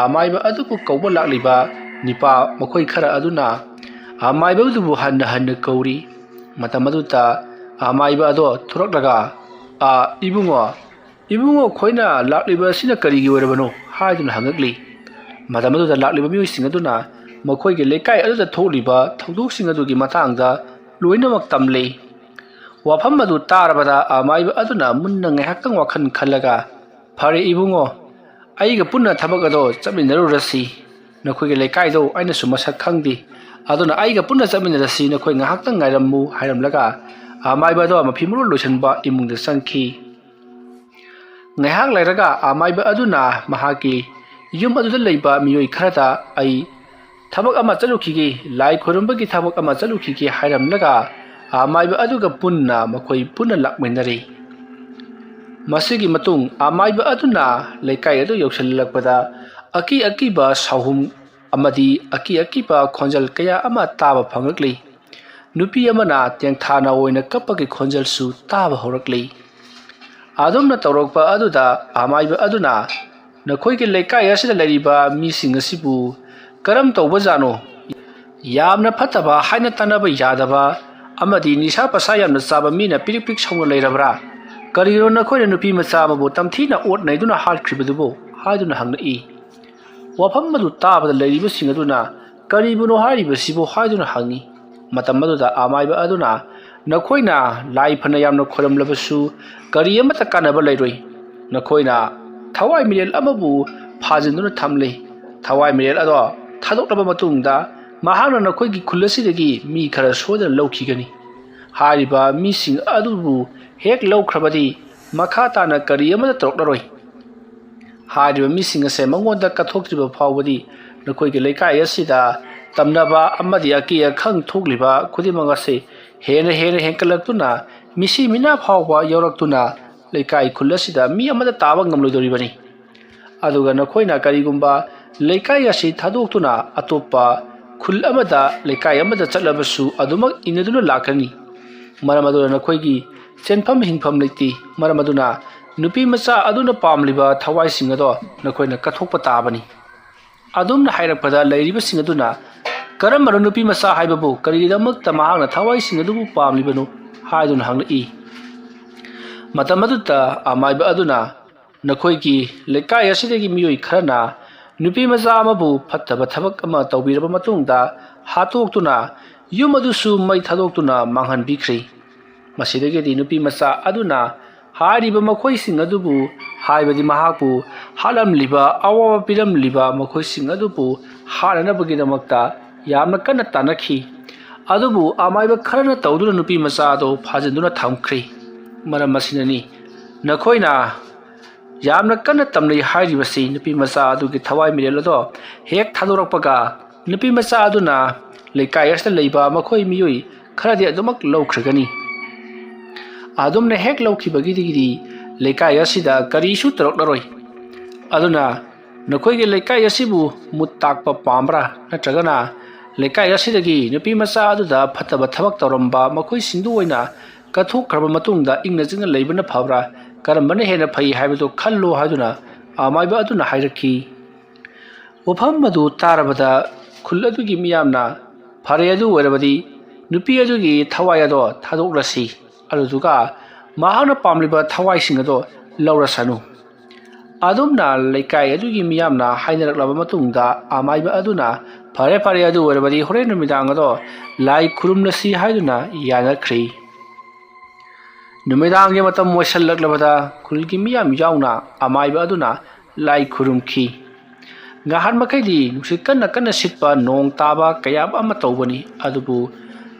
amaiba adubu kauba lakliba nipa makhoi khara aduna amaiba adubu hanna kauri matamaduta amaiba ado thuraklaga ibungo khoina lakliba sina karigi werabano haiduna hangakli matamaduta lakliba mioi singaduna makhoi ge lekai aduda tholiba thoduk singadugi matangda loinamak tamle wafam madu tarabada amaiba aduna munna ngaihaktang wakhan khalaga phare ibungo aiga punna thabak ado chaminarurasi nakhoi ge lekai do aina sumasak khangdi aduna aiga punna chaminarasi nakhoi ngahaktang ngairammu hairamlaga amaiba do mafimuru loisanba imungda sangki ngahak lairaga amaiba aduna mahaki yum aduda leiba miyoi kharata ai thabak ama chalukhigi lai khorumbagi thabak ama chalukhigi hairamlaga amaiba aduga punna makhoi punna lakmainari masigi matung amaiba aduna leikai adu yausalakpada aki ba sahum amadi aki ba khonjal kaya ama taba phangakli nupi amana tengthana oina kapagi khonjal su taba horakli adumna tawrokpa aduda amaiba aduna nakhoi ke leikai asida lariba mi singasibu karam tawba jano yamna phataba haina tanaba yadaba amadi nisha pasa yamna chaba mina pirik pirik songna leirabra kariro nakhoi nupi macha mabu tamthina ot naiduna halkhribadubo haiduna hangna i wafam madu tabada leiriba singaduna karibuno haribasibo haiduna hangi matam maduda amaiba aduna nakhoina lai phana yamna khoramlabasu kari amata kanaba leiroi nakhoina thawai milel amabu phajinduna thamle thawai milel ado thadoknaba matungda mahana nakhoigi khulasidagi mi khara sodana lawkhigani hariba mi sing adubu hek lawkhrabadi makha tana kari amata toroklaroi hariba mi sing ase mangonda kathoktriba phawbadi nakhoigi leikai asida tamnaba amadi akiya khang thokliba khudimanga se hena henkalaktuna misi mina phawba yawraktuna leikai khulasida mi amada taba ngamloidoribani aduga nakhoina karigumba leikai asi thadoktuna atopa khul amada leikai amada chatlabasu adumak inaduna lakani maramaduna nakhoigi chenpham hingpham leiti maramaduna nupi macha aduna pamliba thawai singado nakhoina kathokpa tabani adumna hairakpada leiriba singaduna karamaro nupi macha haibabu karidamak tamahangna thawai singadubu pamlibanu haiduna hangna i matamaduta amaiba aduna nakhoigi leikai asidagi miyoi kharana nupi macha amabu phattaba thabak ama tawbiraba matungda hatoktuna yum adusu mai thadoktuna manghan bikri masidagi nupi macha aduna hariba makhoi sing adubu haibadi mahaku halam liba awaba piram liba makhoi sing adubu harana bagidamakta yamna kana tanakhi adubu amaiba kharana tawduna nupi macha do phajinduna thamkhri maram masinani nakhoina yamna kana tamlei hairibasi nupi macha adugi thawai mirel do hek thadorakpaga nupi macha aduna leikai asla leiba makhoi miyoi kharadi adumak lawkhragani adumna hek lawkhibagi digiri leikai asida karisu toroklaroi aduna nakhoigi leikai asibu muttakpa pambra natragana leikai asidagi nupi macha aduda phattaba thabak toramba makhoi singdu oina kathokkraba matungda ingna jingna leibana phabra karambana hena phai haibado khallo haduna amaiba aduna hairakhi wafam madu tarabada khul adugi miyamna phare adu werabadi nupi adugi thawai ado thadokrasi aduga mahana pamliba thawai singado laurasanu adumna leikai adugi miyamna hainaraklaba matungda amaiba aduna phare adu werabadi hore numidang ado lai khurumnasi haiduna yanakri numidangge matam moisallaklabada khulgi miyam yauna amaiba aduna lai khurumki ngahan makaidi nusikanna kanna sitpa nong taba kayab ama tawbani adubu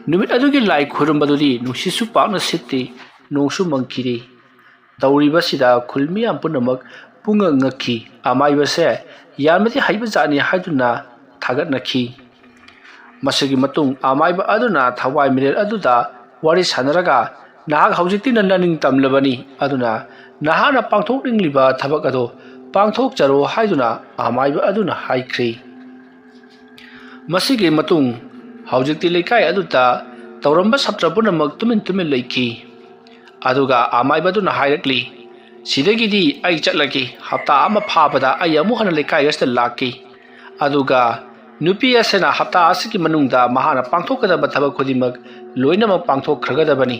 numit adugi lai khurumbadudi nusisu pakna sitti nongsu mangkiri tawriba sida khulmiyam punamak punga ngakhi amaiba se yamati haiba jani haiduna thagatnakhi masagi matung amaiba aduna thawai mirel aduda wari sanaraga nahak haujikti nannaning tamlabani aduna nahana pangthoklingliba thabak ado pangthok charo haiduna amaiba aduna haikri masigi matung haujikti leikai aduta tawramba satrapunamak tumin leiki aduga amaiba aduna hairakli sidagidi ai chatlaki hapta ama phabada ai amu hana leikai asta laki aduga nupi asena hapta asiki manungda mahana pangthokadaba thabak khodimak loinama pangthokkhragadabani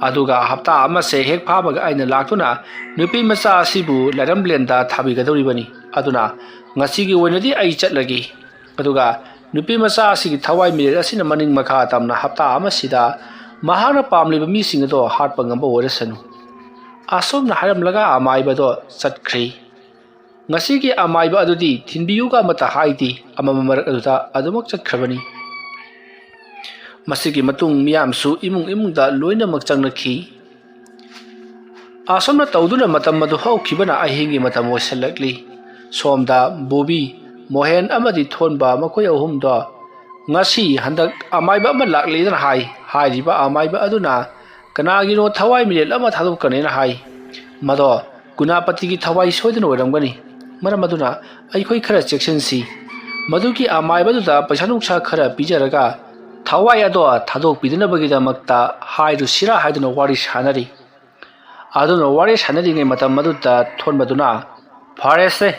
aduga hapta ama se hek phabaga aina laktuna nupi macha asibu laram blenda thabigadoribani aduna ngasigi oinadi ai chatlagi aduga nupi macha asigi thawai mirel asina maning makha tamna hapta ama sida mahana pamliba mi singado hatpa ngamba orasanu asomna haramlaga amaiba do chatkhri ngasigi amaiba adudi thinbiyuga mata haidi amamamar aduda adumak chatkhravani masigi matung miyamsu imungda loinamak changnakhi असमना तौदुना मतम मधु हौखिबना अहिंगी मतम ओइसलकली सोमदा Bobby मोहेन अमदी थोनबा मखोय अहुमदो ngasi handak amaiba ama lakli dan hai riba amaiba aduna kanagino thawai milel ama thadum kanena hai mado gunapati gi thawai soidin oramgani maram aduna aikhoi khara section si madu ki amaiba du da paisa nuksa khara pijaraga thawai ado thadok pidina bagi da makta hai ru sira haiduna wari sanari aduna wari sanari ngai matam madu da thon maduna farese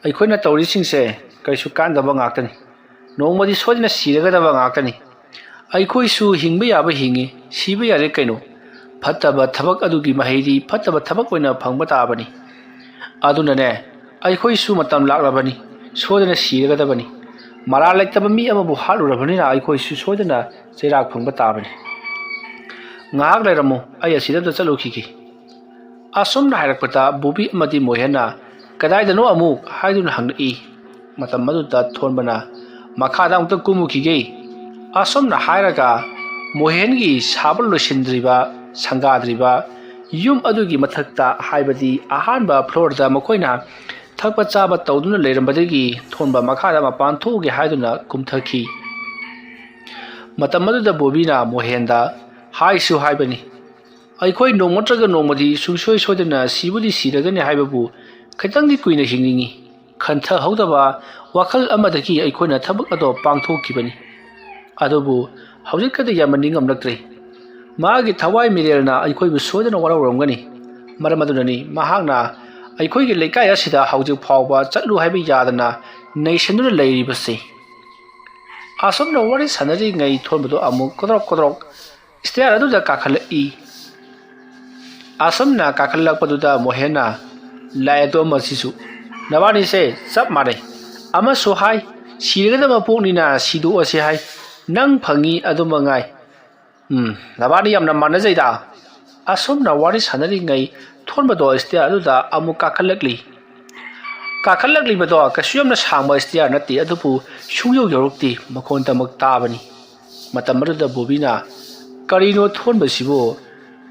aikhoina tawri singse kaisu kan da bangaktani नोंमदी सोजना सिरगदबा गाकनी अइखोइसु हिंबा याबा हिंगी सिबा यारे canoe फत्तबा थबक अदुगी महैदी फत्तबा थबक ओइना फंगबा ताबनी अदुनने अइखोइसु मतम लाक्लबनी सोजना सिरगदबनी मरा लेक्तबा मी अमबु हालुरबनी ना अइखोइसु सोजना चैराक फंगबा ताबनी ngahak lairamo ai asida da chalukhi asum na harakpata bubi amadi mohyana kadai da no amuk haidun hangni matam madu da thonbana makada amta kumukhige asomna hairaga mohengi sabal losindriba sangadriba yum adugi mathakta haibadi ahanba floor da makoina thakpa chaba tawduna leirambadagi thonba makada mapan thoge haiduna kumthaki matamadu da bobina mohenda haisu haibani aikhoi nongmotraga nongmadi sungsoi sodena sibudi siragani haibabu khatangdi kuina hingningi khantha haudaba wakal amadaki aikhoina thabak ado pangthokibani adobu hawjikada yamani ngamlaktre magi thawai mirelna aikhoibu sodana warawramgani maramadunani mahakna aikhoigi leikai asida hawjik phawba chatlu haibi yadana nationuna leiribase asomna wari sanari ngai thonbado amuk kodrok stair adu da kakhalai asomna kakhalakpaduda mohena laedo masisu nabani se sab mare ama so hai sirgada mapoknina sidu ase hai nang phangi adumangai nabani yamna manajaida asomna wari sanari ngai thonbado stair adu da amu kakhalakli bado kasuyamna sangba stair nati adupu sungyo yorokti makhon tamak tabani matam da bobina karino thonbasibo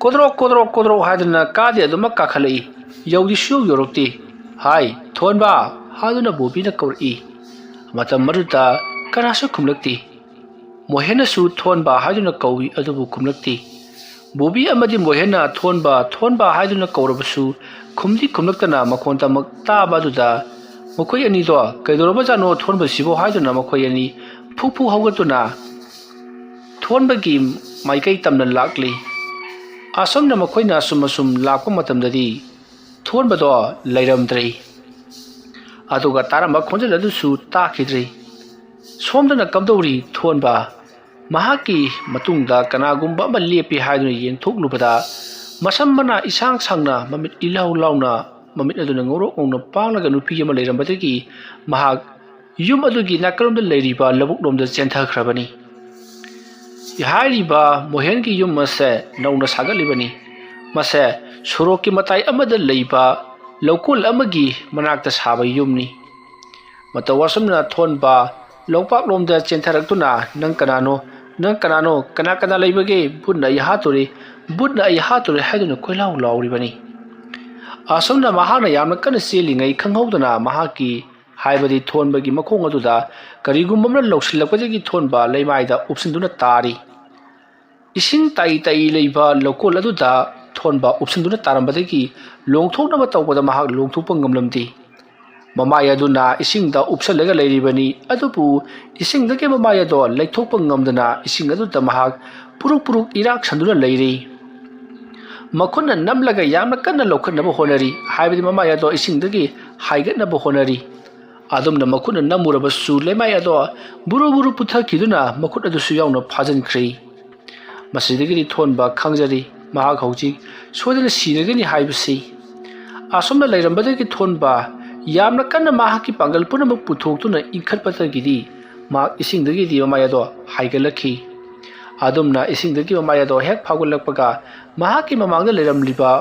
kodrok hadna kadi aduma kakhalai yawdi shu yorokti hai thonba haduna bobina kauri matam maruta kanasu kumlakti mohena su thonba haduna kawi adubu kumlakti bobi amadi mohena thonba haduna kaurabasu khumdi kumlaktana makhonta makta baduda mokoi ani do kaidoroba jano thonba sibo haduna mokoi ani phupu hawgatuna thonba gi maikai tamna lakli asomna makoina sumasum lakpa matamdadi thonbado lairamdrei aduga taramba khonjal adusu takhidrei somdana kamdori thonba mahaki matungda kanagumba ma lepi haiduna yenthoklupada masammana isang sangna mamit ilau launa mamit aduna ngoro ongna panglaga nupi ama leirambadagi mahak yum adugi nakalomda leiriba labukdomda chenthakhrabani Ihariba mohengi yum mase nauna sagalibani mase suroki matai amada leiba lokul amagi manakta saba yumni matawasumna thonba lokpak lomda chentharaktuna nang kanano kana leibage budna yahatore haiduna koilau lauribani asumna mahana yamna kana selingai khanghaudana mahaki haibadi thonbagi makhong aduda karigumamna lawsilakpajagi thonba leimaida upsinduna tari ising tai leiba lokol aduda thonba upsinduna tarambadagi longthoknaba tawbada mahak longthokpa ngamlamdi mamaya aduna isingda upsalaga leiribani adubu isingdagi mamaya do leithokpa ngamdana ising aduda mahak puruk irak sanduna leiri makhunna namlaga yamna kanna lokhanaba honari haibadi mamaya do isingdagi haigatnaba honari adumna makhunna namurabasu lemaya do buru puthakiduna makhut adusu yauna phajankhri masidagiri thonba khangjari mahak hauji sodana siragani haibasi asomna lairambadagi thonba yamna kanna mahaki pangal punama puthoktuna inkhatpatagidi mak isingdagi di mamaya do haigalakhi adumna isingdagi mamaya do hek phagulakpaga mahaki mamangda leiramliba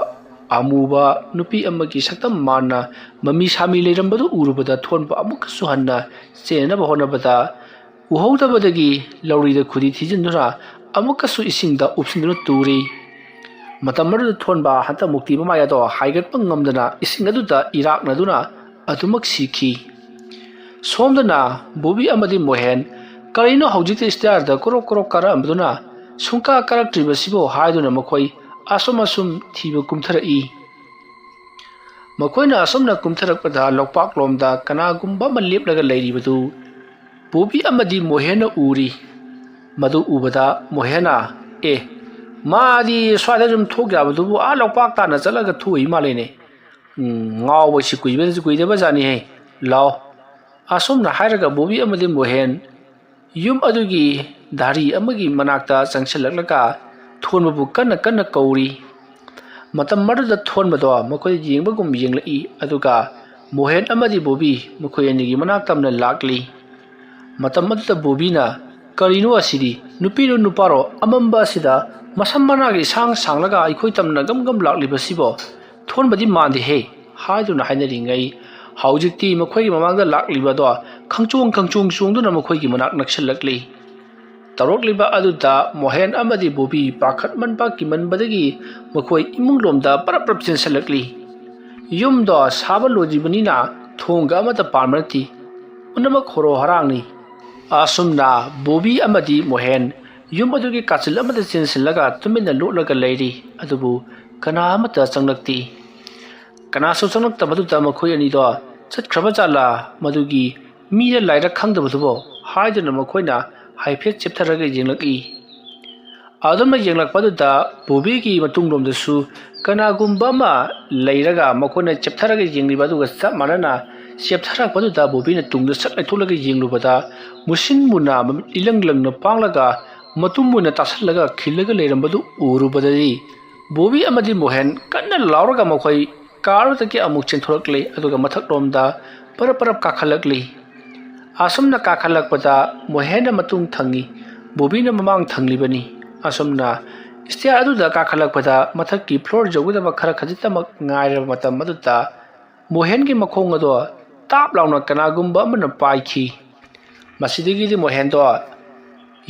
amuba nupi amagi saktam manna mami sami leirambadu urubada thonba amuk suhanna chena bahonabada uhodabadagi laurida khudi thijindura amukasu isingda upsinduna turi ꯃꯇꯝ ꯑꯗꯨꯗ ꯊꯣꯟꯕ ꯍꯟꯇꯛꯃꯨꯛꯇꯤ ꯃꯃꯥꯏ ꯑꯗꯣ ꯍꯥꯏꯒꯠꯄ ꯉꯝꯗꯅ ꯏꯁꯤꯡ ꯑꯗꯨꯗ ꯏꯔꯥꯛꯅꯗꯨꯅ ꯑꯗꯨꯃꯛ ꯁꯤꯈꯤ꯫ ꯁꯣꯝꯗꯅ ꯕꯣꯕꯤ ꯑꯃꯗꯤ ꯃꯣꯍꯦꯟ ꯀꯔꯤꯅꯣ ꯍꯧꯖꯤꯛꯇꯤ ꯁ꯭ꯇꯤꯌꯥꯔꯗ ꯀꯣꯔꯣꯛ ꯀꯣꯔꯣꯛ ꯀꯥꯔꯛꯑꯝꯕꯗꯨꯅ ꯁꯨꯡꯀꯥ ꯀꯥꯔꯛꯇ꯭ꯔꯤꯕꯁꯤꯕꯨ ꯍꯥꯏꯗꯨꯅ ꯃꯈꯣꯏ ꯑꯁꯨꯝ ꯊꯤꯕ ꯀꯨꯝꯊꯔꯛꯏ꯫ ꯃꯈꯣꯏꯅ ꯑꯁꯨꯝꯅ ꯀꯨꯝꯊꯔꯛꯄꯗ ꯂꯣꯛꯄꯥꯛꯂꯣꯝꯗ ꯀꯅꯥꯒꯨꯝꯕ ꯑꯃ ꯂꯦꯞꯂꯒ ꯂꯩꯔꯤꯕꯗꯨ ꯕꯣꯕꯤ ꯑꯃꯗꯤ ꯃꯣꯍꯦꯟꯅ ꯎꯔꯤ꯫ ꯃꯗꯨ ꯎꯕꯗ ꯃꯣꯍꯦꯟꯅ ꯃꯥꯗꯤ ꯁ꯭ꯋꯥꯏꯗ ꯁꯨꯝ ꯊꯣꯛ ꯌꯥꯕꯗꯨꯕꯨ ꯂꯣꯛꯄꯥꯛ ꯇꯥꯟꯅ ꯆꯠꯂꯒ ꯊꯣꯛꯏ ꯃꯥꯜꯂꯦꯅꯦ꯫ ꯉꯥꯎꯕꯁꯤ ꯀꯨꯏꯕꯖꯥꯠꯅꯤꯍꯦ, ꯂꯥꯎ꯫ ꯑꯁꯨꯝꯅ ꯍꯥꯏꯔꯒ ꯕꯣꯕꯤ ꯑꯃꯗꯤ ꯃꯣꯍꯦꯟ ꯌꯨꯝ ꯑꯗꯨꯒꯤ ꯙꯥꯔꯤ ꯑꯃꯒꯤ ꯃꯅꯥꯛꯇ ꯆꯪꯁꯤꯜꯂꯛꯂꯒ ꯊꯣꯟꯕꯕꯨ ꯀꯟꯅ ꯀꯟꯅ ꯀꯧꯔꯤ꯫ ꯃꯇꯝ ꯑꯗꯨꯗ ꯊꯣꯟꯕꯗꯣ ꯃꯈꯣꯏ ꯌꯦꯡꯕꯒꯨꯝ ꯌꯦꯡꯂꯛꯏ ꯑꯗꯨꯒ ꯃꯣꯍꯦꯟ ꯑꯃꯗꯤ ꯕꯣꯕꯤ ꯃꯈꯣꯏ ꯑꯅꯤꯒꯤ ꯃꯅꯥꯛ ꯇꯝꯅ ꯂꯥꯛꯂꯤ꯫ ꯃꯇꯝ ꯑꯗꯨꯗ ꯕꯣꯕꯤꯅ ꯀꯔꯤꯅꯣ ꯑꯁꯤꯗꯤ, ꯅꯨꯄꯤꯔꯣ ꯅꯨꯄꯥꯔꯣ ꯑꯃꯝꯕ ꯑꯁꯤꯗ ꯃꯁꯝ ꯃꯅꯥꯒ ꯏꯁꯥꯡ ꯁꯥꯡꯂꯒ ꯑꯩꯈꯣꯏ ꯇꯝꯅ ꯒꯝ ꯒꯝ ꯂꯥꯛꯂꯤꯕꯁꯤꯕꯣ ꯊꯣꯟꯕꯗꯤ ꯃꯥꯟꯗꯦꯍꯦ ꯍꯥꯏꯗꯨꯅ ꯍꯥꯏꯅꯔꯤꯉꯩ ꯍꯧꯖꯤꯛꯇꯤ ꯃꯈꯣꯏꯒꯤ ꯃꯃꯥꯡꯗ ꯂꯥꯛꯂꯤꯕꯗꯣ ꯈꯪꯆꯣꯡ ꯆꯣꯡꯗꯨꯅ ꯃꯈꯣꯏꯒꯤ ꯃꯅꯥꯛ ꯅꯛꯁꯤꯜꯂꯛꯂꯤ꯫ ꯇꯧꯔꯛꯂꯤꯕ ꯑꯗꯨꯗ ꯃꯣꯍꯦꯟ ꯑꯃꯗꯤ ꯕꯣꯕꯤ ꯄꯥꯈꯠꯃꯟꯕ ꯀꯤꯃꯟꯕꯗꯒꯤ ꯃꯈꯣꯏ ꯏꯃꯨꯡꯂꯣꯝꯗ ꯄꯔꯞ ꯄꯔꯞ ꯆꯦꯟꯁꯤꯜꯂꯛꯂꯤ꯫ ꯌꯨꯝꯗꯣ ꯁꯥꯕ ꯂꯣꯏꯗ꯭ꯔꯤꯕꯅꯤꯅ ꯊꯣꯡꯒ ꯑꯃꯠꯇ ꯄꯥꯟꯕ ꯅꯠꯇꯦ, ꯄꯨꯝꯅꯃꯛ ꯍꯣꯔꯣ ꯍꯔꯥꯡꯅꯤ꯫ ꯑꯁꯨꯝꯅ ꯕꯣꯕꯤ ꯑꯃꯗꯤ ꯃꯣꯍꯦꯟ ꯌꯨꯝ ꯑꯗꯨꯒꯤ ꯀꯥꯆꯤꯜ ꯑꯃꯗ ꯆꯦꯟꯁꯤꯜꯂꯒ ꯇꯨꯃꯤꯟꯅ ꯂꯣꯠꯂꯒ ꯂꯩꯔꯤ, ꯑꯗꯨꯕꯨ ꯀꯅꯥ ꯑꯃꯠꯇ ꯆꯪꯂꯛꯇꯦ꯫ ꯀꯅꯥꯁꯨ ꯆꯪꯂꯛꯇꯕꯗꯨꯗ ꯃꯈꯣꯏ ꯑꯅꯤꯗꯣ ꯆꯠꯈ꯭ꯔꯕꯖꯥꯠꯂꯥ ꯃꯗꯨꯒꯤ ꯃꯤꯔ ꯂꯥꯏꯔ ꯈꯪꯗꯕꯗꯨꯕꯣ ꯍꯥꯏꯗꯨꯅ ꯃꯈꯣꯏꯅ ꯍꯥꯏꯐꯦꯠ ꯆꯦꯞꯊꯔꯒ ꯌꯦꯡꯂꯛꯏ꯫ ꯑꯗꯨꯝꯅ ꯌꯦꯡꯂꯛꯄꯗꯨꯗ ꯕꯣꯕꯤꯒꯤ ꯃꯇꯨꯡꯂꯣꯝꯗꯁꯨ ꯀꯅꯥꯒꯨꯝꯕ ꯑꯃ ꯂꯩꯔꯒ ꯃꯈꯣꯏꯅ ꯆꯦꯞꯊꯔꯒ ꯌꯦꯡꯂꯤꯕ ꯑꯗꯨꯒ ꯆꯞ ꯃꯥꯟꯅꯅ ꯆꯦꯞꯊꯔꯛꯄꯗꯨꯗ ꯕꯣꯕꯤꯅ ꯇꯨꯡꯗ ꯁꯠ ꯂꯩꯊꯣꯛꯂꯒ ꯌꯦꯡꯂꯨꯕꯗ ꯃꯨꯁꯤꯟ ꯃꯨꯅ ꯃꯃꯤꯠ ꯏꯂꯪ ꯂꯪꯅ ꯄꯥꯡꯂꯒ ꯃꯇꯨꯝ ꯑꯣꯏꯅ ꯇꯥꯁꯜꯂꯒ ꯈꯤꯜꯂꯒ ꯂꯩꯔꯝꯕꯗꯨ ꯎꯔꯨꯕꯗꯗꯤ ꯕꯣꯕꯤ ꯑꯃꯗꯤ ꯃꯣꯍꯦꯟ ꯀꯟꯅ ꯂꯥꯎꯔꯒ ꯃꯈꯣꯏ ꯀꯥꯔꯗꯒꯤ ꯑꯃꯨꯛ ꯆꯦꯟꯊꯣꯔꯛꯂꯤ ꯑꯗꯨꯒ ꯃꯊꯛꯂꯣꯝꯗ ꯄꯔꯞ ꯄꯔꯞ ꯀꯥꯈꯠꯂꯛꯂꯤ꯫ ꯑꯁꯨꯝꯅ ꯀꯥꯈꯠꯂꯛꯄꯗ ꯃꯣꯍꯦꯟꯅ ꯃꯇꯨꯡ ꯊꯪꯉꯤ, ꯕꯣꯕꯤꯅ ꯃꯃꯥꯡ ꯊꯪꯂꯤꯕꯅꯤ꯫ ꯑꯁꯨꯝꯅ ꯁ꯭ꯇꯤꯌꯥꯔ ꯑꯗꯨꯗ ꯀꯥꯈꯠꯂꯛꯄꯗ ꯃꯊꯛꯀꯤ ꯐ꯭ꯂꯣꯔ ꯌꯧꯒꯗꯕ ꯈꯖꯤꯛꯇꯃꯛ ꯉꯥꯏꯔꯕ ꯃꯇꯝ ꯑꯗꯨꯗ ꯃꯣꯍꯦꯟꯒꯤ ꯃꯈꯣꯡ ꯑꯗꯣ ꯇꯥꯞ ꯂꯥꯎꯅ ꯀꯅꯥꯒꯨꯝꯕ ꯑꯃꯅ ꯄꯥꯏꯈꯤ꯫ ꯃꯁꯤꯗꯒꯤꯗꯤ ꯃꯣꯍꯦꯟꯗꯣ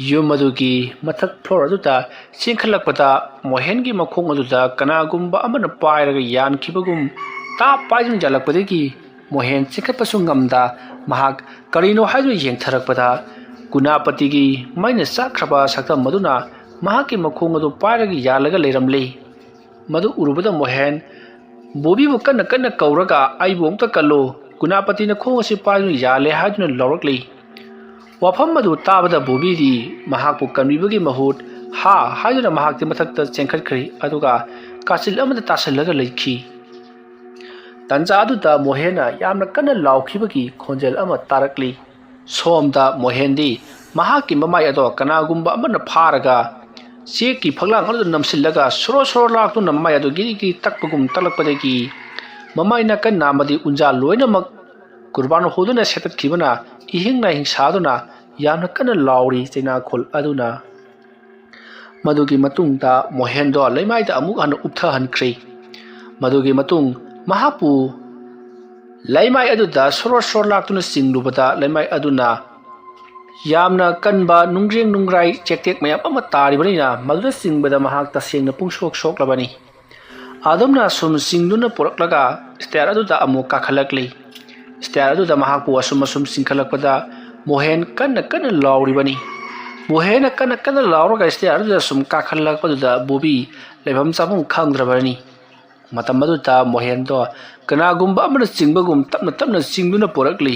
ꯌꯨꯝ ꯑꯗꯨꯒꯤ ꯃꯊꯛ ꯐ꯭ꯂꯣꯔ ꯑꯗꯨꯗ ꯆꯦꯟꯈꯠꯂꯛꯄꯗ ꯃꯣꯍꯦꯟꯒꯤ ꯃꯈꯣꯡ ꯑꯗꯨꯗ ꯀꯅꯥꯒꯨꯝꯕ ꯑꯃꯅ ꯄꯥꯏꯔꯒ ꯌꯥꯟꯈꯤꯕꯒꯨꯝ ꯇꯥꯞ ꯄꯥꯏꯗꯨꯅ ꯌꯥꯜꯂꯛꯄꯗꯒꯤ ꯃꯣꯍꯦꯟ ꯆꯦꯟꯈꯠꯄꯁꯨ ꯉꯝꯗ ꯃꯍꯥꯛ ꯀꯔꯤꯅꯣ ꯍꯥꯏꯗꯨꯅ ꯌꯦꯡꯊꯔꯛꯄꯗ ꯒꯨꯅꯥꯄꯇꯤꯒꯤ ꯃꯩꯅ ꯆꯥꯛꯈ꯭ꯔꯕ ꯁꯛꯇꯝ ꯑꯗꯨꯅ ꯃꯍꯥꯛꯀꯤ ꯃꯈꯣꯡ ꯑꯗꯨ ꯄꯥꯏꯔꯒ ꯌꯥꯜꯂꯒ ꯂꯩꯔꯝꯂꯤ꯫ ꯃꯗꯨ ꯎꯔꯨꯕꯗ ꯃꯣꯍꯦꯟ ꯕꯣꯕꯤꯕꯨ ꯀꯟꯅ ꯀꯟꯅ ꯀꯧꯔꯒ ꯑꯩꯕꯨ ꯑꯃꯨꯛꯇ ꯀꯜꯂꯨ, ꯒꯨꯅꯥꯄꯇꯤꯅ ꯈꯣꯡ ꯑꯁꯤ ꯄꯥꯏꯗꯨꯅ ꯌꯥꯜꯂꯦ ꯍꯥꯏꯗꯨꯅ ꯂꯥꯎꯔꯛꯂꯤ꯫ ꯋꯥꯐꯝ ꯑꯗꯨ ꯇꯥꯕꯗ ꯕꯣꯕꯤꯗꯤ ꯃꯍꯥꯛꯄꯨ ꯀꯟꯕꯤꯕꯒꯤ ꯃꯍꯨꯠ ꯍꯥ ꯍꯥꯏꯗꯨꯅ ꯃꯍꯥꯛꯇꯤ ꯃꯊꯛꯇ ꯆꯦꯟꯈꯠꯈ꯭ꯔꯤ ꯑꯗꯨꯒ ꯀꯥꯆꯤꯜ ꯑꯃꯗ ꯇꯥꯁꯜꯂꯒ ꯂꯩꯈꯤ꯫ ꯇꯟꯖꯥ ꯑꯗꯨꯗ ꯃꯣꯍꯦꯟꯅ ꯌꯥꯝꯅ ꯀꯟꯅ ꯂꯥꯎꯈꯤꯕꯒꯤ ꯈꯣꯟꯖꯦꯜ ꯑꯃ ꯇꯥꯔꯛꯂꯤ꯫ ꯁꯣꯝꯗ ꯃꯣꯍꯦꯟꯗꯤ ꯃꯍꯥꯛꯀꯤ ꯃꯃꯥꯏ ꯑꯗꯣ ꯀꯅꯥꯒꯨꯝꯕ ꯑꯃꯅ ꯐꯥꯔꯒ ꯆꯦꯛꯀꯤ ꯐꯛꯂꯥꯡ ꯑꯗꯨꯗ ꯅꯝꯁꯤꯜꯂꯒ ꯁꯣꯔꯣ ꯁꯣꯔꯣ ꯂꯥꯛꯇꯨꯅ ꯃꯃꯥꯏ ꯑꯗꯨ ꯒꯤꯔꯤ ꯒꯤꯔꯤ ꯇꯛꯄꯒꯨꯝ ꯇꯛꯂꯛꯄꯗꯒꯤ ꯃꯃꯥꯏ ꯅꯥꯀꯟ ꯑꯃꯗꯤ ꯎꯟꯖꯥ ꯂꯣꯏꯅꯃꯛ ꯀꯨꯔꯕꯥꯟ ꯍꯣꯗꯨꯅ ꯁꯦꯠꯇꯠꯈꯤꯕꯅ ꯏꯍꯤꯡ ꯅꯥꯍꯤꯡ ꯁꯥꯗꯨꯅ ꯌꯥꯝꯅ ꯀꯟꯅ ꯂꯥꯎꯔꯤ ꯆꯩꯅꯥꯈꯣꯜ ꯑꯗꯨꯅ꯫ ꯃꯗꯨꯒꯤ ꯃꯇꯨꯡꯗ ꯃꯣꯍꯦꯟꯗꯣ ꯂꯩꯃꯥꯏꯗ ꯑꯃꯨꯛ ꯍꯟꯅ ꯎꯞꯊꯍꯟꯈ꯭ꯔꯦ꯫ ꯃꯗꯨꯒꯤ ꯃꯇꯨꯡ ꯃꯍꯥꯛꯄꯨ ꯂꯩꯃꯥꯏ ꯑꯗꯨꯗ ꯁꯣꯔꯣ ꯁꯣꯔꯣ ꯂꯥꯛꯇꯨꯅ ꯆꯤꯡꯂꯨꯕꯗ ꯂꯩꯃꯥꯏ ꯑꯗꯨꯅ ꯌꯥꯝꯅ ꯀꯟꯕ ꯅꯨꯡꯖ꯭ꯔꯦꯡ ꯅꯨꯡꯒ꯭ꯔꯥꯏ ꯆꯦꯛꯇꯦꯛ ꯃꯌꯥꯝ ꯑꯃ ꯇꯥꯔꯤꯕꯅꯤꯅ ꯃꯗꯨꯗ ꯆꯤꯡꯕꯗ ꯃꯍꯥꯛ ꯇꯁꯦꯡꯅ ꯄꯨꯡꯁꯣꯛ ꯁꯣꯛꯂꯕꯅꯤ꯫ ꯑꯗꯨꯝꯅ ꯁꯨꯝ ꯆꯤꯡꯗꯨꯅ ꯄꯨꯔꯛꯂꯒ ꯁ꯭ꯇꯤꯌꯥꯔ ꯑꯗꯨꯗ ꯑꯃꯨꯛ ꯀꯥꯈꯠꯂꯛꯂꯤ꯫ ꯁ꯭ꯇꯤꯌꯥꯔ ꯑꯗꯨꯗ ꯃꯍꯥꯛꯄꯨ ꯑꯁꯨꯝ ꯆꯤꯡꯈꯠꯂꯛꯄꯗ ꯃꯣꯍꯦꯟ ꯀꯟꯅ ꯀꯟꯅ ꯂꯥꯎꯔꯤꯕꯅꯤ꯫ ꯃꯣꯍꯦꯟꯅ ꯀꯟꯅ ꯀꯟꯅ ꯂꯥꯎꯔꯒ ꯁ꯭ꯇꯤꯌꯥꯔ ꯑꯗꯨꯗ ꯁꯨꯝ ꯀꯥꯈꯠꯂꯛꯄꯗꯨꯗ ꯕꯣꯕꯤ ꯂꯩꯐꯝ ꯆꯥꯐꯝ ꯈꯪꯗ꯭ꯔꯕꯅꯤ꯫ ꯃꯇꯝ ꯑꯗꯨꯗ ꯃꯣꯍꯦꯟꯗꯣ ꯀꯅꯥꯒꯨꯝꯕ ꯑꯃꯅ ꯆꯤꯡꯕꯒꯨꯝ ꯇꯞꯅ ꯇꯞꯅ ꯆꯤꯡꯗꯨꯅ ꯄꯨꯔꯛꯂꯤ꯫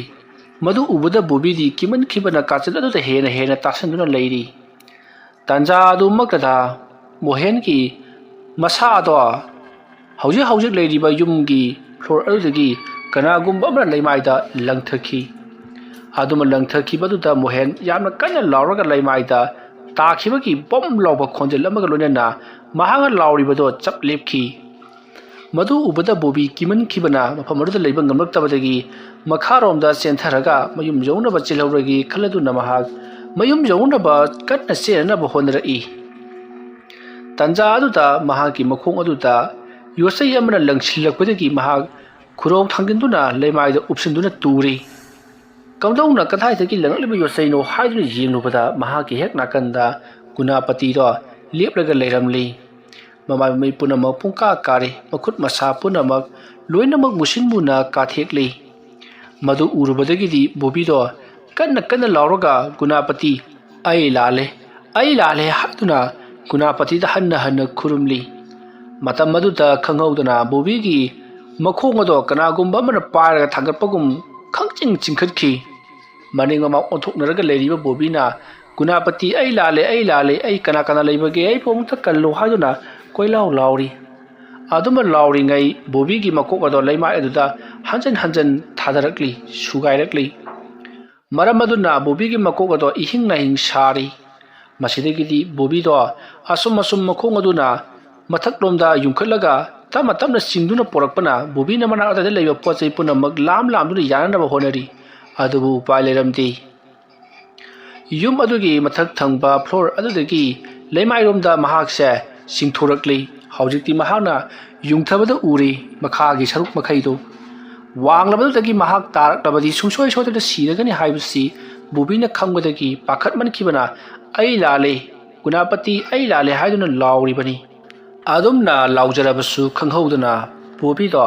ꯃꯗꯨ ꯎꯕꯗ ꯕꯣꯕꯤꯗꯤ ꯀꯤꯃꯟꯈꯤꯕꯅ ꯀꯥꯆꯤꯜ ꯑꯗꯨꯗ ꯍꯦꯟꯅ ꯍꯦꯟꯅ ꯇꯥꯁꯟꯗꯨꯅ ꯂꯩꯔꯤ꯫ ꯇꯥꯟꯖꯥ ꯑꯗꯨꯃꯛꯇꯗ ꯃꯣꯍꯦꯟꯒꯤ ꯃꯁꯥ ꯑꯗꯣ ꯍꯧꯖꯤꯛ ꯂꯩꯔꯤꯕ ꯌꯨꯝꯒꯤ ꯐ꯭ꯂꯣꯔ ꯑꯗꯨꯗꯒꯤ ꯀꯅꯥꯒꯨꯝꯕ ꯑꯃꯅ ꯂꯩꯃꯥꯏꯗ ꯂꯪꯊꯈꯤ꯫ ꯑꯗꯨꯝꯅ ꯂꯪꯊꯈꯤꯕꯗꯨꯗ ꯃꯣꯍꯦꯟ ꯌꯥꯝꯅ ꯀꯟꯅ ꯂꯥꯎꯔꯒ ꯂꯩꯃꯥꯏꯗ ꯇꯥꯈꯤꯕꯒꯤ ꯕꯣꯝ ꯂꯥꯎꯕ ꯈꯣꯟꯖꯦꯜ ꯑꯃꯒ ꯂꯣꯏꯅꯅ ꯃꯍꯥꯛꯅ ꯂꯥꯎꯔꯤꯕꯗꯣ ꯆꯞ ꯂꯦꯞꯈꯤ꯫ ꯃꯗꯨ ꯎꯕꯗ ꯕꯣꯕꯤ ꯀꯤꯃꯟꯈꯤꯕꯅ ꯃꯐꯝ ꯑꯗꯨꯗ ꯂꯩꯕ ꯉꯝꯂꯛꯇꯕꯗꯒꯤ ꯃꯈꯥꯔꯣꯝꯗ ꯆꯦꯟꯊꯔꯒ ꯃꯌꯨꯝ ꯌꯧꯅꯕ ꯆꯦꯜꯍꯧꯔꯒꯤ ꯈꯜꯂꯗꯨꯅ ꯃꯍꯥꯛ ꯃꯌꯨꯝ ꯌꯧꯅꯕ ꯀꯟꯅ ꯆꯦꯟꯅꯅꯕ ꯍꯣꯠꯅꯔꯛꯏ꯫ ꯇꯟꯖꯥ ꯑꯗꯨꯗ ꯃꯍꯥꯛꯀꯤ ꯃꯈꯣꯡ ꯑꯗꯨꯗ ꯌꯣꯠꯆꯩ ꯑꯃꯅ ꯂꯪꯁꯤꯜꯂꯛꯄꯗꯒꯤ ꯃꯍꯥꯛ ꯈꯨꯔꯧ ꯊꯥꯡꯖꯤꯟꯗꯨꯅ ꯂꯩꯃꯥꯏꯗ ꯎꯞꯁꯤꯟꯗꯨꯅ ꯇꯨꯔꯤ꯫ ꯀꯝꯗꯧꯅ ꯀꯗꯥꯏꯗꯒꯤ ꯂꯪꯂꯛꯂꯤꯕ ꯌꯣꯠꯆꯩꯅꯣ ꯍꯥꯏꯗꯨꯅ ꯌꯦꯡꯂꯨꯕꯗ ꯃꯍꯥꯛꯀꯤ ꯍꯦꯛ ꯅꯥꯀꯟꯗ ꯒꯨꯅꯥꯄꯇꯤꯗꯣ ꯂꯦꯞꯂꯒ ꯂꯩꯔꯝꯂꯤ꯫ mama mai punamak pungka kare makhut masa punamak loinamak musinmuna kathekli madu urubadagidi Bobby do kanna lauraga Gunapati ai lale haduna Gunapati da hanna khurumli matam maduda khanghaudana Bobby gi makhong ado kanagumba mana paraga thangatpagum chingkhatki maningama onthoknaraga leiriba Bobby na Gunapati ai lale ai kana leibage ai pomta kallo haduna koilau lauri aduma lauri ngai Bobby gi makok ado leima eduda hanjan thadarakli sugairakli maram aduna Bobby gi makok ado ihing na hing sari masidagidi Bobby do asum makhong aduna mathak lomda yumkhatlaga tamna singduna porakpana Bobby na mana ada leiba pochai punamak lam duna yanana honari adubu upai leramdi yum adugi mathak thangba floor adudagi leimairomda mahakse singthorakli haujikti mahana yungthabada uri makhagi saruk makhaido wanglabadagi mahak taraklabadi sungsoi sotada siragani haibasi Bobby na khangbadagi pakhatman kibana ai lale Gunapati ai lale haiduna lauri bani adumna laujarabasu khanghauduna Bobby do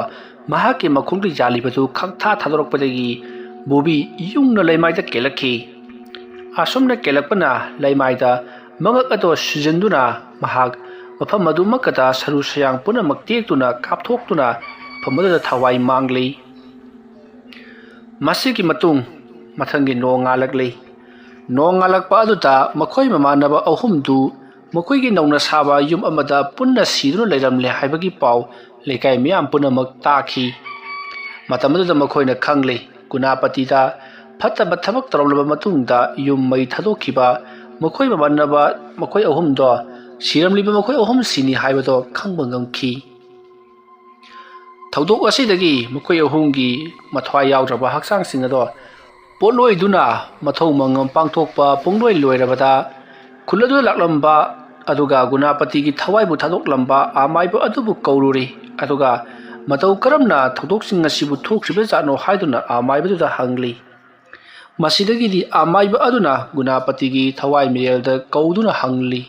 mahaki makhungri jalibadu khangtha thadorokpadagi Bobby yungna leimaida kelakhi asumna kelakpana leimaida mangak ado sujanduna mahak mafam adu makata saru sayang puna maktektuna kapthoktuna famada thawai mangli masiki matung mathangi nongalakpa aduta makhoi mamanaba ahumdu makoigi nauna saba yum amada punna siduna leiramle haibagi pau lekai miyam punamak takhi matamada makoina khangli Gunapati da phattaba thabak tarolaba matungda yum mai thadokhiba makhoi mamanaba makhoi ahum do siramliba makhoi ahum sini haibado khangba ngamkhi thaudok asidagi makhoi ahumgi mathwai yawdraba haksang singado poloi duna mathau mangam pangthokpa pongloi loirabada khuladu laklamba aduga Gunapati gi thawai bu thadok lamba amaibu adubu kaururi aduga matau karamna thodoksin asibu thokribe jano haiduna amaibu da hangli masidagi di amaibu aduna Gunapati gi thawai mirelda kauduna hangli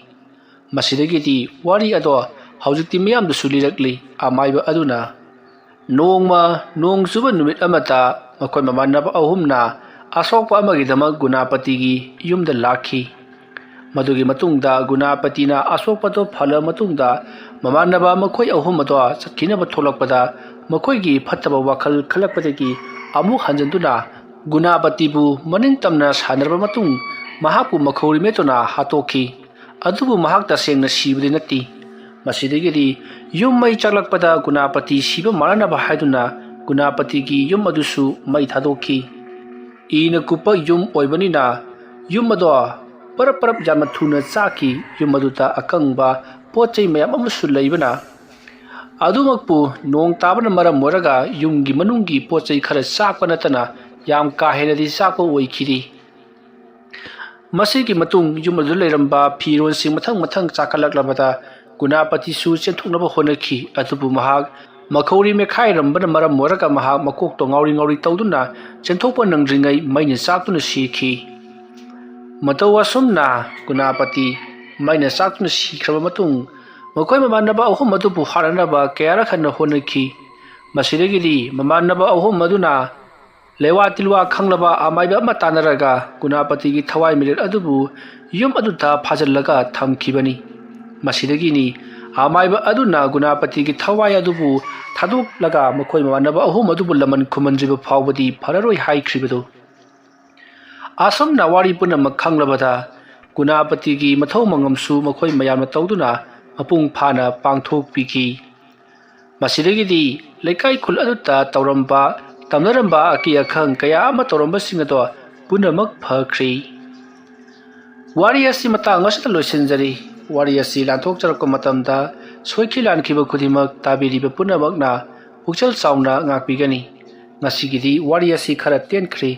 masidagi di wari ado haujikti miyam du sulirakli amaibu aduna nong suba numit amata makoi mamanaba ahumna asokpa amagi damak Gunapati gi yumda lakhi madugi matungda Gunapati na asokpato phala matungda mamanaba makhoi ahum ado sakhinaba tholakpada makhoi gi phattaba wakhal khalakpadagi amuk hanjanduna Gunapati bu maningtamna sanarba matung mahapu makhori metona hatokhi adubu mahakta sengna sibudi nati masidagi yum mai chaklakpada Gunapati siba maranaba haiduna Gunapati gi yum adusu mai thadokhi ina kupa yum oibanina yum ado parap jama thuna chaki yum aduta akangba pochai mayam amasu leibana adumakpu nong tabana maram moraga yumgi manungi pochai khara chakpa natana yam ka henadi chakpa oikhiri masigi matung yum adu leiramba phiron sing mathang chakalaklabada Gunapati su chenthuknaba honakhi adubu mahak makhori mekhai rambana maram moraga mahak makok to ngauri tawduna chenthokpa nangringai maina chaktuna sikhi matau asumna Gunapati maina chaktuna sikhraba matung makhoi mamanaba ahum adubu haranaba kayara khanna honakhi masidagidi mamanaba ahum aduna lewa tilwa khanglaba amaiba matanaraga Gunapati gi thawai miret adubu yum aduta phajallaga thamkhibani masidagini amaiba aduna Gunapati gi thawai adubu thaduk laga makhoi mamanaba ahum adubu laman khumanjiba phawbadi phararoi haikribado asam nawari puna makhanglabada Gunapati gi mathau mangamsu makhoi mayamna tawduna mapung phana pangthok piki masidagidi lekai khul aduta tawramba tamnaramba aki akhang kaya ama tawramba singado punamak phakri wari asi matang asita loisinjari wari asi lanthok charakko matamda soikhi lankhiba khudimak tabiriba punamakna pukchal chauna ngakpigani ngasigidi wari asi khara tenkhri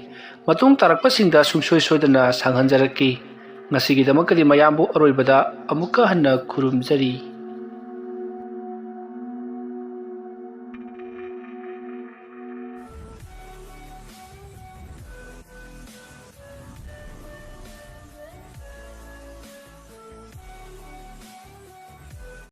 matung tarakpasingda sungsoi soidana sanghanjaraki ngasigidamakadi mayambu aroibada amuka hanna khurumjari